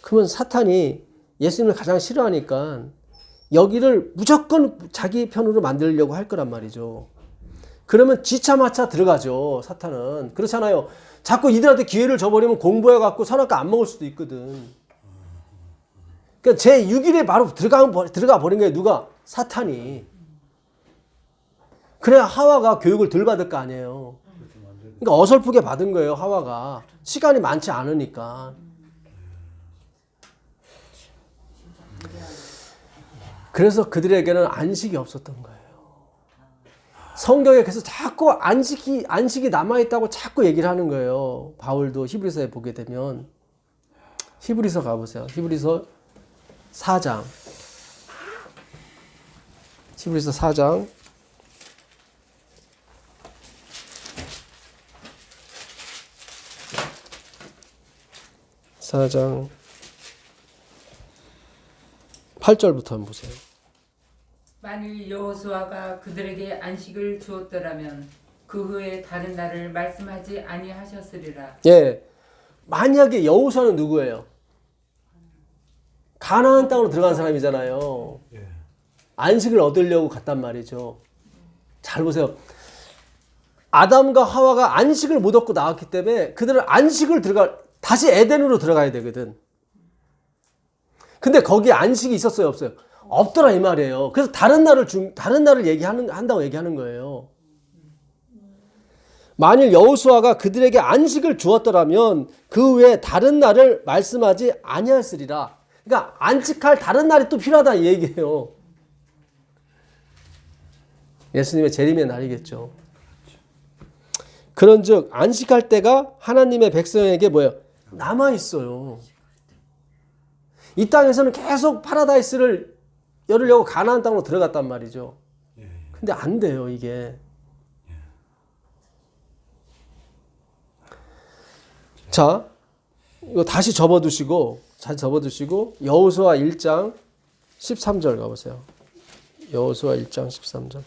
그러면 사탄이 예수님을 가장 싫어하니까 여기를 무조건 자기 편으로 만들려고 할 거란 말이죠. 그러면 지차마차 들어가죠, 사탄은. 그렇잖아요. 자꾸 이들한테 기회를 줘버리면 공부해갖고 선악과 안 먹을 수도 있거든. 그러니까 제 6일에 바로 들어가 버린 거예요, 누가? 사탄이. 그래야 하와가 교육을 덜 받을 거 아니에요. 그러니까 어설프게 받은 거예요, 하와가. 시간이 많지 않으니까. 그래서 그들에게는 안식이 없었던 거예요. 성경에 그래서 자꾸 안식이 남아있다고 자꾸 얘기를 하는 거예요. 바울도 히브리서에 보게 되면. 히브리서 가보세요. 히브리서 4장. 히브리서 4장. 4장 8절부터 한번 보세요. 만일 여호수아가 그들에게 안식을 주었더라면 그 후에 다른 날을 말씀하지 아니하셨으리라. 예, 만약에 여호수아는 누구예요? 가나안 땅으로 들어간 사람이잖아요. 안식을 얻으려고 갔단 말이죠. 잘 보세요. 아담과 하와가 안식을 못 얻고 나왔기 때문에 그들은 다시 에덴으로 들어가야 되거든. 근데 거기에 안식이 있었어요, 없어요? 없더라 이 말이에요. 그래서 다른 날을 한다고 얘기하는 거예요. 만일 여호수아가 그들에게 안식을 주었더라면 그 외에 다른 날을 말씀하지 아니하였으리라. 그러니까 안식할 다른 날이 또 필요하다 이 얘기예요. 예수님의 재림의 날이겠죠. 그런즉 안식할 때가 하나님의 백성에게 뭐예요? 남아 있어요. 이 땅에서는 계속 파라다이스를 열으려고 가나안 땅으로 들어갔단 말이죠. 근데 안 돼요, 이게. 자, 이거 다시 접어두시고 여호수아 1장 13절 가보세요. 여호수아 1장 13절.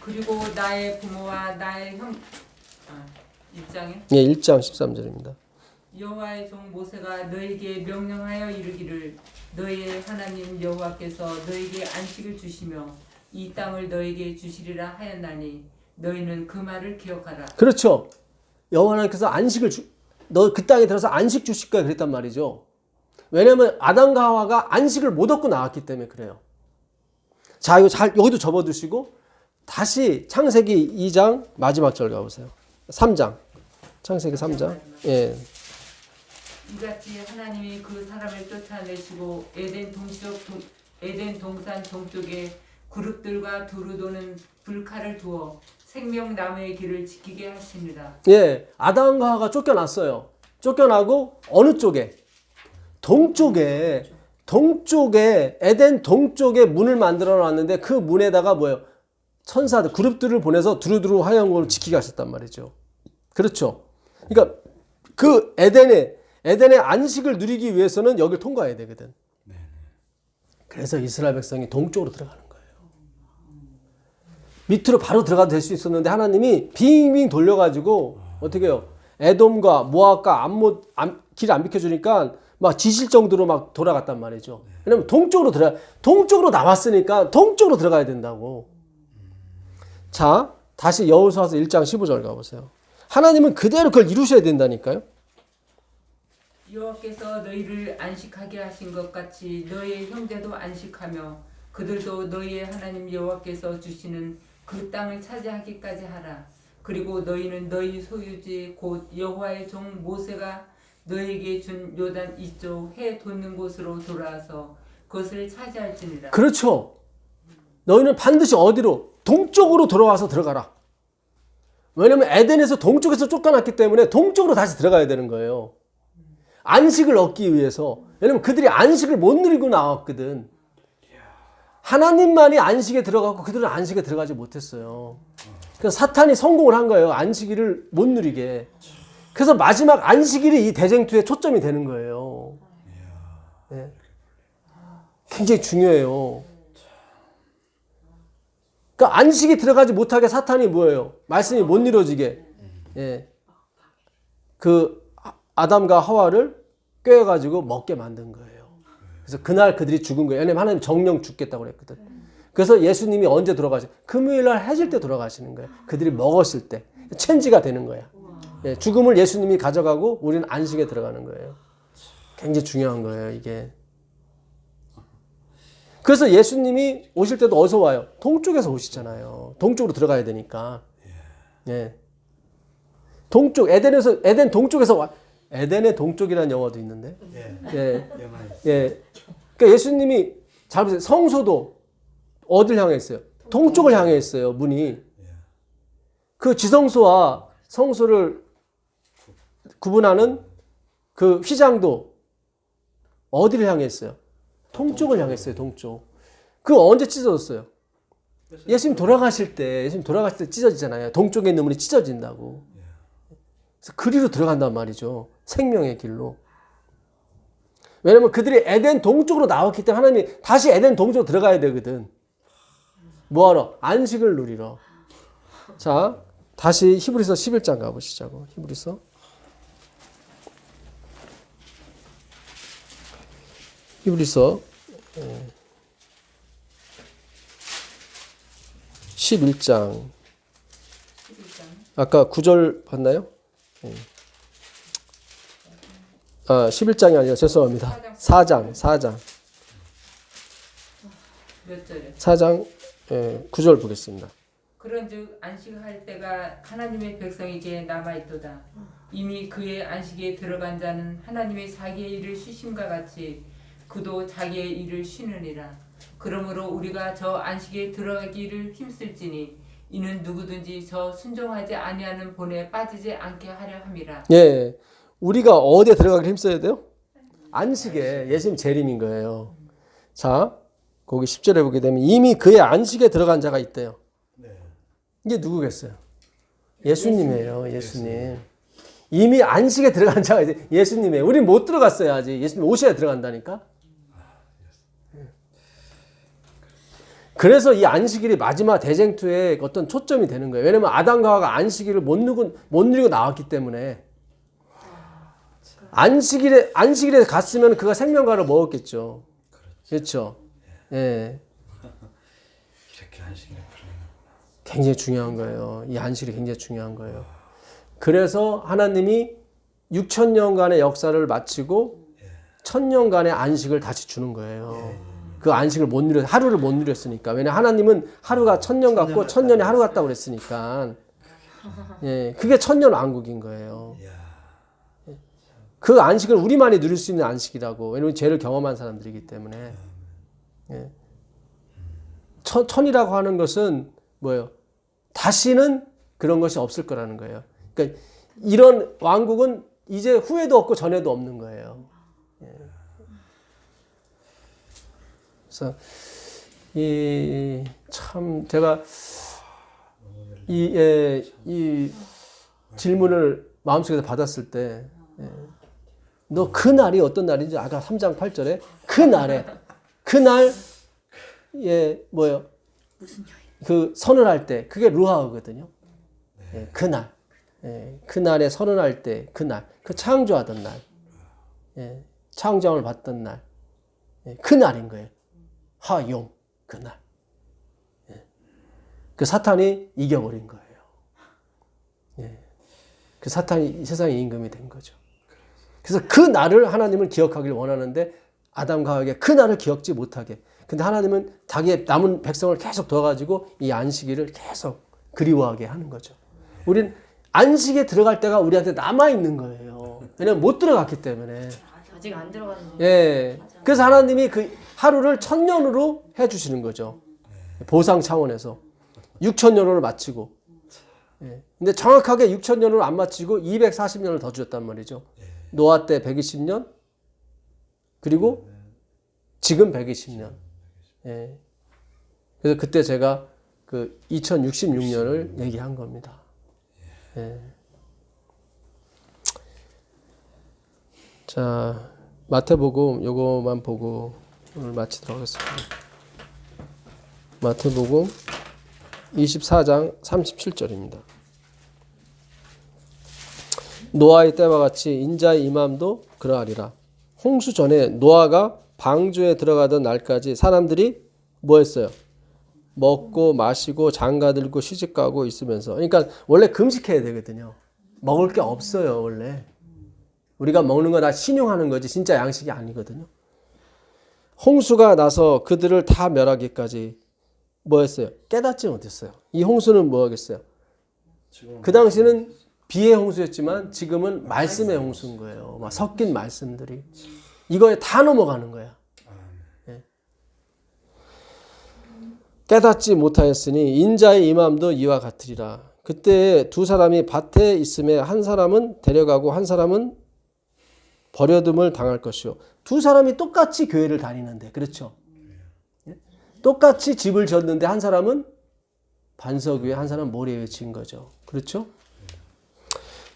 그리고 나의 부모와 나의 형 1장에 예, 1장 13절입니다. 여호와의 종 모세가 너에게 명령하여 이르기를 너희의 하나님 여호와께서 너에게 안식을 주시며 이 땅을 너에게 주시리라 하였나니 너희는 그 말을 기억하라. 그렇죠. 여호와 하나님께서 너 그 땅에 들어서 안식 주실 거야 그랬단 말이죠. 왜냐하면 아담과 하와가 안식을 못 얻고 나왔기 때문에 그래요. 자, 이거 여기도 접어두시고 다시 창세기 2장 마지막 절 가보세요. 3장. 창세기 3장. 예. 이같이 하나님이 그 사람을 쫓아내시고 에덴 동산 동쪽에 그룹들과 두루 도는 불칼을 두어 생명나무의 길을 지키게 하시니라. 예. 아담과 하와가 쫓겨났어요. 쫓겨나고 어느 쪽에? 동쪽에 에덴 동쪽에 문을 만들어 놨는데 그 문에다가 뭐예요? 천사들, 그룹들을 보내서 두루두루 화영을 지키게 하셨단 말이죠. 그렇죠. 그러니까 그 에덴의 안식을 누리기 위해서는 여길 통과해야 되거든. 그래서 이스라엘 백성이 동쪽으로 들어가는 거예요. 밑으로 바로 들어가도 될 수 있었는데 하나님이 빙빙 돌려가지고 어떻게 해요? 에돔과 모압과 길 안 비켜주니까 막 지실 정도로 막 돌아갔단 말이죠. 왜냐면 동쪽으로 나왔으니까 동쪽으로 들어가야 된다고. 자, 다시 여호수아서 1장 15절 가보세요. 하나님은 그대로 그걸 이루셔야 된다니까요. 여호와께서 너희를 안식하게 하신 것 같이 너희의 형제도 안식하며 그들도 너희의 하나님 여호와께서 주시는 그 땅을 차지하기까지 하라. 그리고 너희는 너희 소유지 곧 여호와의 종 모세가 너희에게 준 요단 이쪽 해 돋는 곳으로 돌아와서 그것을 차지할지니라. 그렇죠. 너희는 반드시 어디로? 동쪽으로 돌아와서 들어가라. 왜냐면 에덴에서 동쪽에서 쫓겨났기 때문에 동쪽으로 다시 들어가야 되는 거예요. 안식을 얻기 위해서. 왜냐면 그들이 안식을 못 누리고 나왔거든. 하나님만이 안식에 들어가고 그들은 안식에 들어가지 못했어요. 그래서 사탄이 성공을 한 거예요. 안식일을 못 누리게. 그래서 마지막 안식일이 이 대쟁투의 초점이 되는 거예요. 네. 굉장히 중요해요. 그러니까 안식이 들어가지 못하게 사탄이 뭐예요? 말씀이 못 이루어지게. 예. 그 아담과 하와를 꿰어가지고 먹게 만든 거예요. 그래서 그날 그들이 죽은 거예요. 왜냐면 하나님 정령 죽겠다고 그랬거든. 그래서 예수님이 언제 돌아가시죠? 금요일날 해질 때 돌아가시는 거예요. 그들이 먹었을 때. 체인지가 되는 거야. 예, 죽음을 예수님이 가져가고 우리는 안식에 들어가는 거예요. 굉장히 중요한 거예요, 이게. 그래서 예수님이 오실 때도 어디서 와요? 동쪽에서 오시잖아요. 동쪽으로 들어가야 되니까. 예. 동쪽, 에덴 동쪽에서 와. 에덴의 동쪽이라는 영화도 있는데. 예. 예. 그러니까 예수님이 잘 보세요. 성소도 어딜 향해 있어요? 동쪽을 향해 있어요, 문이. 그 지성소와 성소를 구분하는 그 휘장도 어디를 향해 있어요? 동쪽을 향했어요, 동쪽. 그거 언제 찢어졌어요? 예수님 돌아가실 때 찢어지잖아요. 동쪽에 있는 문이 찢어진다고. 그래서 그리로 들어간단 말이죠. 생명의 길로. 왜냐면 그들이 에덴 동쪽으로 나왔기 때문에 하나님이 다시 에덴 동쪽으로 들어가야 되거든. 뭐하러? 안식을 누리러. 자, 다시 히브리서 11장 가보시자고. 히브리서 11장. 아까 9절 봤나요? 11장이 아니라 죄송합니다. 4장. 몇 절에? 4장 9절 보겠습니다. 그런즉 안식할 때가 하나님의 백성에게 남아있도다. 이미 그의 안식에 들어간 자는 하나님의 자기의 일을 쉬심과 같이 그도 자기의 일을 쉬느니라. 그러므로 우리가 저 안식에 들어가기를 힘쓸지니 이는 누구든지 저 순종하지 아니하는 본에 빠지지 않게 하려 함이라. 예, 우리가 어디에 들어가기 힘써야 돼요? 안식에. 예수님 재림인 거예요. 자, 거기 10절에 보게 되면 이미 그의 안식에 들어간 자가 있대요. 이게 누구겠어요? 예수님이에요. 예수님. 이미 안식에 들어간 자가 있어요. 예수님이에요. 우린 못 들어갔어요. 아직. 예수님 오셔야 들어간다니까. 그래서 이 안식일이 마지막 대쟁투의 어떤 초점이 되는 거예요. 왜냐면 아담과 하와가 안식일을 못 누리고 나왔기 때문에. 안식일에 갔으면 그가 생명과를 먹었겠죠. 그렇죠. 예. 이렇게 안식일에 굉장히 중요한 거예요. 이 안식일이 굉장히 중요한 거예요. 그래서 하나님이 6,000년간의 역사를 마치고 1,000년간의 안식을 다시 주는 거예요. 그 안식을 하루를 못 누렸으니까. 왜냐 하나님은 하루가 1,000년 같고 1,000년이 하루 같다고 그랬으니까. 예, 그게 천년 왕국인 거예요. 이야. 그 안식을 우리만이 누릴 수 있는 안식이라고. 왜냐면 죄를 경험한 사람들이기 때문에. 예. 천이라고 하는 것은 뭐예요? 다시는 그런 것이 없을 거라는 거예요. 그러니까 이런 왕국은 이제 후에도 없고 전에도 없는 거예요. 예. 그래서 참 제가 이 질문을 마음속에서 받았을 때, 너 그 날이 어떤 날인지 아까 3장 8절에 그날 뭐예요? 그 선언할 때 그게 루하우거든요. 예, 그날. 예, 그날에 선언할 때 그날. 그 창조하던 날. 예, 창조함을 받던 날. 예, 그날인 거예요. 하용 그날. 예, 그 사탄이 이겨버린 거예요. 예, 그 사탄이 세상의 임금이 된 거죠. 그래서 그 날을 하나님은 기억하길 원하는데 아담과 하와에게 그 날을 기억지 못하게. 근데 하나님은 자기의 남은 백성을 계속 둬가지고 이 안식일을 계속 그리워하게 하는 거죠. 우린 안식에 들어갈 때가 우리한테 남아있는 거예요. 왜냐면 못 들어갔기 때문에. 아직 안 들어갔는데. 예. 그래서 하나님이 그 하루를 1000년으로 해주시는 거죠. 보상 차원에서. 6000년으로 마치고. 예. 근데 정확하게 6000년으로 안 마치고 240년을 더 주었단 말이죠. 노아 때 120년, 그리고 지금 120년. 예. 그래서 그때 제가 그 2066년을 얘기한 겁니다. 예. 자, 마태복음 요거만 보고 오늘 마치도록 하겠습니다. 마태복음 24장 37절입니다. 노아의 때와 같이 인자의 임함도 그러하리라. 홍수 전에 노아가 방주에 들어가던 날까지 사람들이 뭐 했어요? 먹고 마시고 장가들고 시집가고 있으면서. 그러니까 원래 금식해야 되거든요. 먹을 게 없어요, 원래. 우리가 먹는 거 다 신용하는 거지 진짜 양식이 아니거든요. 홍수가 나서 그들을 다 멸하기까지 뭐 했어요? 깨닫지 못했어요. 이 홍수는 뭐 하겠어요? 그 당시는 비의 홍수였지만 지금은 말씀의 홍수인 거예요. 막 섞인 말씀들이. 이거에 다 넘어가는 거야. 예. 깨닫지 못하였으니 인자의 임함도 이와 같으리라. 그때 두 사람이 밭에 있음에 한 사람은 데려가고 한 사람은 버려둠을 당할 것이요. 두 사람이 똑같이 교회를 다니는데, 그렇죠? 예? 똑같이 집을 졌는데 한 사람은 반석 위에 한 사람은 모래 위에 진 거죠. 그렇죠?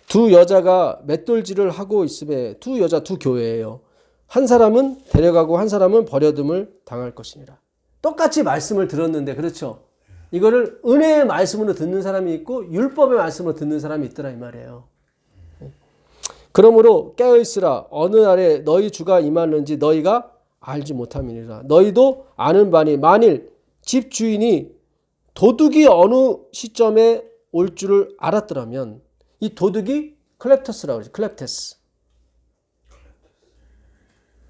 두 여자가 맷돌질을 하고 있음에 두 여자 두 교회예요. 한 사람은 데려가고 한 사람은 버려둠을 당할 것이니라. 똑같이 말씀을 들었는데, 그렇죠? 이거를 은혜의 말씀으로 듣는 사람이 있고 율법의 말씀으로 듣는 사람이 있더라 이 말이에요. 그러므로 깨어있으라. 어느 날에 너희 주가 임하는지 너희가 알지 못함이니라. 너희도 아는 바니 만일 집 주인이 도둑이 어느 시점에 올 줄을 알았더라면, 이 도둑이 클랩터스라고 그러죠. 클랩테스.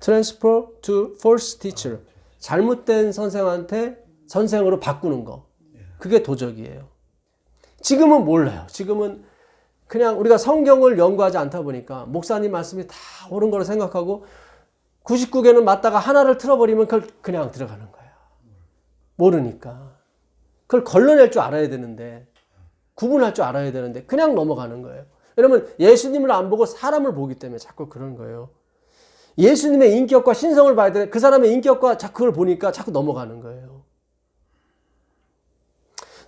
Transfer to false teacher. 잘못된 선생한테 선생으로 바꾸는 거. 그게 도적이에요. 지금은 몰라요. 지금은 그냥 우리가 성경을 연구하지 않다 보니까 목사님 말씀이 다 옳은 거로 생각하고 99개는 맞다가 하나를 틀어버리면 그걸 그냥 들어가는 거예요. 모르니까. 그걸 걸러낼 줄 알아야 되는데, 구분할 줄 알아야 되는데 그냥 넘어가는 거예요. 왜냐면 예수님을 안 보고 사람을 보기 때문에 자꾸 그런 거예요. 예수님의 인격과 신성을 봐야 되는데 그 사람의 인격과 자꾸 그걸 보니까 자꾸 넘어가는 거예요.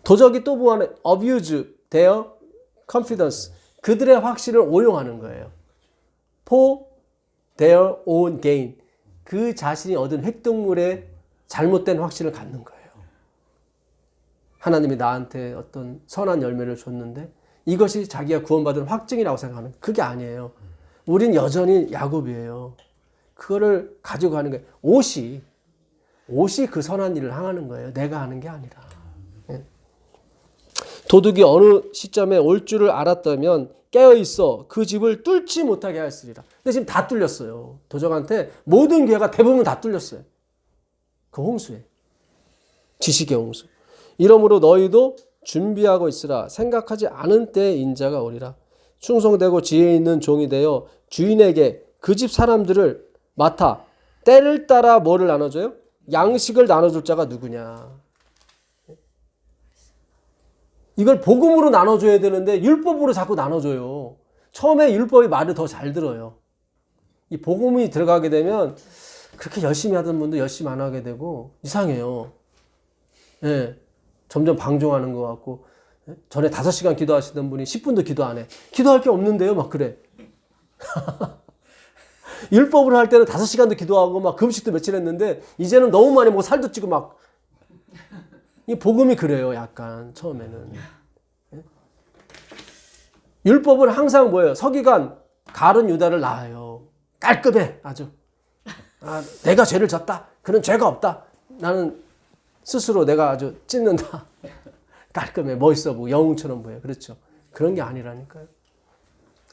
도적이 또 뭐하는 abuse their confidence. 그들의 확신을 오용하는 거예요. For their own gain. 그 자신이 얻은 획득물에 잘못된 확신을 갖는 거예요. 하나님이 나한테 어떤 선한 열매를 줬는데 이것이 자기가 구원받은 확증이라고 생각하는, 그게 아니에요. 우린 여전히 야곱이에요. 그거를 가지고 가는 거예요. 옷이 그 선한 일을 행하는 거예요. 내가 하는 게 아니라. 도둑이 어느 시점에 올 줄을 알았다면 깨어있어 그 집을 뚫지 못하게 하였으리라. 근데 지금 다 뚫렸어요. 도적한테 모든 교회가 대부분 다 뚫렸어요. 그 홍수에. 지식의 홍수. 이러므로 너희도 준비하고 있으라. 생각하지 않은 때에 인자가 오리라. 충성되고 지혜 있는 종이 되어 주인에게 그 집 사람들을 맡아 때를 따라 뭐를 나눠줘요? 양식을 나눠줄 자가 누구냐. 이걸 복음으로 나눠줘야 되는데 율법으로 자꾸 나눠줘요. 처음에 율법이 말을 더 잘 들어요. 이 복음이 들어가게 되면 그렇게 열심히 하던 분도 열심히 안 하게 되고 이상해요. 예, 점점 방종하는 것 같고. 예? 전에 5시간 기도하시던 분이 10분도 기도 안 해. 기도할 게 없는데요, 막 그래. 율법으로 할 때는 5시간도 기도하고 막 금식도 며칠 했는데 이제는 너무 많이 뭐 살도 찌고 막. 이 복음이 그래요, 약간 처음에는. 예? 율법은 항상 뭐예요? 서기관 가룟 유다를 낳아요. 깔끔해, 아주. 아, 내가 죄를 졌다. 그는 죄가 없다. 나는 스스로 내가 아주 찢는다. 깔끔해, 멋있어 보고 영웅처럼 보여. 그렇죠? 그런 게 아니라니까요.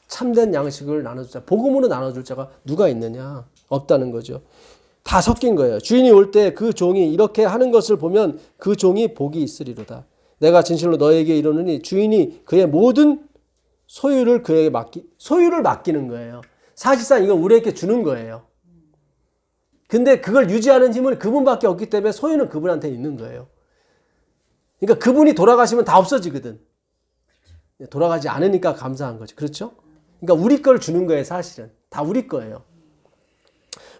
참된 양식을 나눠줄 자, 복음으로 나눠줄 자가 누가 있느냐? 없다는 거죠. 다 섞인 거예요. 주인이 올 때 그 종이 이렇게 하는 것을 보면 그 종이 복이 있으리로다. 내가 진실로 너에게 이르노니 주인이 그의 모든 소유를 그에게 소유를 맡기는 거예요. 사실상 이건 우리에게 주는 거예요. 근데 그걸 유지하는 힘은 그분밖에 없기 때문에 소유는 그분한테 있는 거예요. 그러니까 그분이 돌아가시면 다 없어지거든. 돌아가지 않으니까 감사한 거죠. 그렇죠? 그러니까 우리 걸 주는 거예요, 사실은. 다 우리 거예요.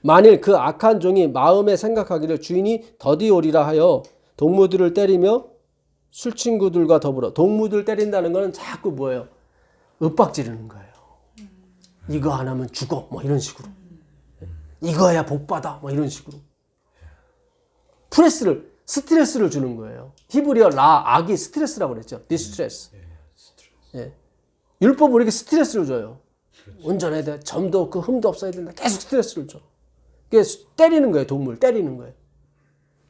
만일 그 악한 종이 마음에 생각하기를 주인이 더디 오리라 하여 동무들을 때리며 술친구들과 더불어, 동무들 때린다는 거는 자꾸 뭐예요? 윽박 지르는 거예요. 이거 안 하면 죽어, 뭐 이런 식으로. 이거 해야 복 받아, 뭐 이런 식으로. 스트레스를 주는 거예요. 히브리어 악이 스트레스라고 그랬죠. 디스트레스. 예. 율법은 우리에게 스트레스를 줘요. 운전해야 돼. 점도 없고 흠도 없어야 된다. 계속 스트레스를 줘. 그게 때리는 거예요. 동물 때리는 거예요.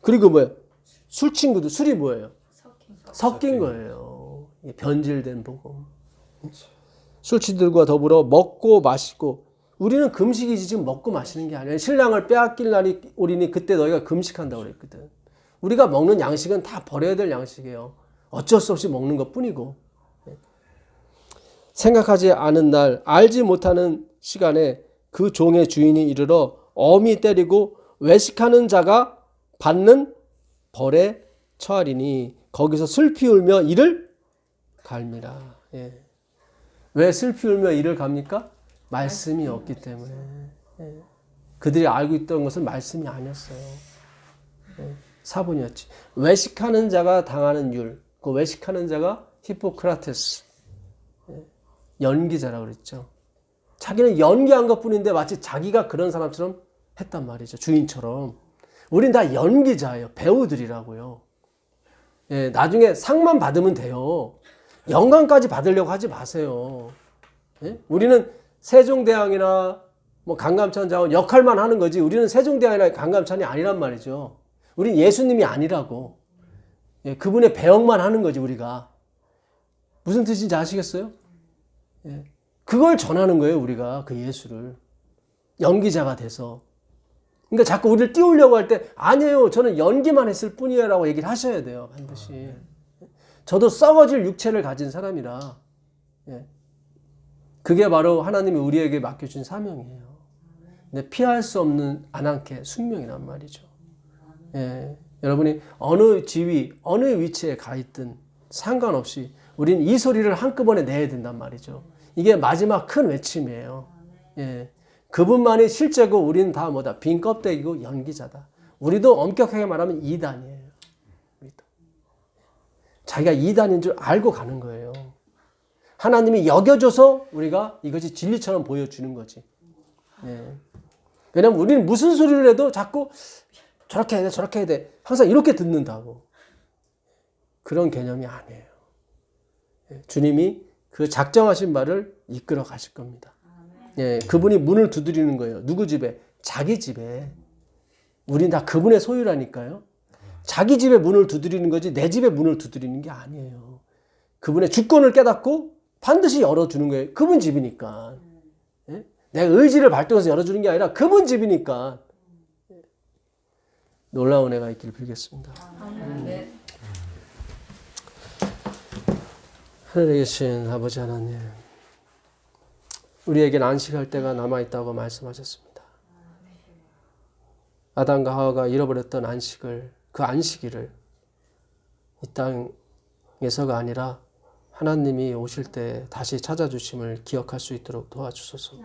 그리고 뭐예요? 술 친구도 술이 뭐예요? 섞인 거예요. 변질된 복음. 술취들과 더불어 먹고 마시고, 우리는 금식이지 지금 먹고 마시는 게 아니에요. 신랑을 빼앗길 날이 오리니 그때 너희가 금식한다고 그랬거든. 우리가 먹는 양식은 다 버려야 될 양식이에요. 어쩔 수 없이 먹는 것 뿐이고. 생각하지 않은 날, 알지 못하는 시간에 그 종의 주인이 이르러 엄히 때리고 외식하는 자가 받는 벌에 처하리니 거기서 슬피 울며 이를 갈미라. 예. 왜 슬피 울며 이를 갑니까? 말씀이 없기 때문에. 예. 그들이 알고 있던 것은 말씀이 아니었어요. 예. 사본이었지. 외식하는 자가 당하는 율. 그 외식하는 자가 히포크라테스. 예. 연기자라고 그랬죠. 자기는 연기한 것뿐인데 마치 자기가 그런 사람처럼 했단 말이죠. 주인처럼. 우린 다 연기자예요. 배우들이라고요. 예, 나중에 상만 받으면 돼요. 영광까지 받으려고 하지 마세요. 예? 우리는 세종대왕이나 뭐 강감찬 장원 역할만 하는 거지, 우리는 세종대왕이나 강감찬이 아니란 말이죠. 우린 예수님이 아니라고. 예, 그분의 배역만 하는 거지, 우리가. 무슨 뜻인지 아시겠어요? 예. 그걸 전하는 거예요, 우리가. 그 예수를. 연기자가 돼서. 그러니까 자꾸 우리를 띄우려고 할 때, 아니에요, 저는 연기만 했을 뿐이에요 라고 얘기를 하셔야 돼요, 반드시. 저도 썩어질 육체를 가진 사람이라. 예. 그게 바로 하나님이 우리에게 맡겨준 사명이에요. 근데 피할 수 없는 아난케 숙명이란 말이죠. 예. 여러분이 어느 지위, 어느 위치에 가 있든 상관없이 우리는 이 소리를 한꺼번에 내야 된단 말이죠. 이게 마지막 큰 외침이에요. 예. 그분만이 실제고 우리는 다 뭐다? 빈 껍데기고 연기자다. 우리도 엄격하게 말하면 이단이에요. 우리도. 자기가 이단인 줄 알고 가는 거예요. 하나님이 여겨줘서 우리가 이것이 진리처럼 보여주는 거지. 예. 왜냐면 우리는 무슨 소리를 해도 자꾸 저렇게 해야 돼, 저렇게 해야 돼. 항상 이렇게 듣는다고. 그런 개념이 아니에요. 예. 주님이 그 작정하신 바를 이끌어 가실 겁니다. 예, 그분이 문을 두드리는 거예요. 누구 집에? 자기 집에. 우린 다 그분의 소유라니까요. 자기 집에 문을 두드리는 거지 내 집에 문을 두드리는 게 아니에요. 그분의 주권을 깨닫고 반드시 열어주는 거예요. 그분 집이니까. 예? 내가 의지를 발동해서 열어주는 게 아니라 그분 집이니까. 놀라운 애가 있기를 빌겠습니다. 하늘에 계신 아버지 하나님, 우리에겐 안식할 때가 남아있다고 말씀하셨습니다. 아담과 하와가 잃어버렸던 안식을, 그 안식일을 이 땅에서가 아니라 하나님이 오실 때 다시 찾아주심을 기억할 수 있도록 도와주소서.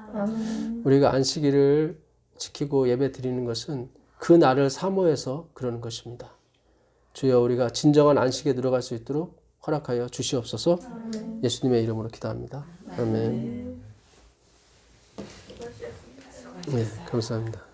우리가 안식일을 지키고 예배 드리는 것은 그 날을 사모해서 그러는 것입니다. 주여, 우리가 진정한 안식에 들어갈 수 있도록 허락하여 주시옵소서. 예수님의 이름으로 기도합니다. 아멘. 네, 감사합니다.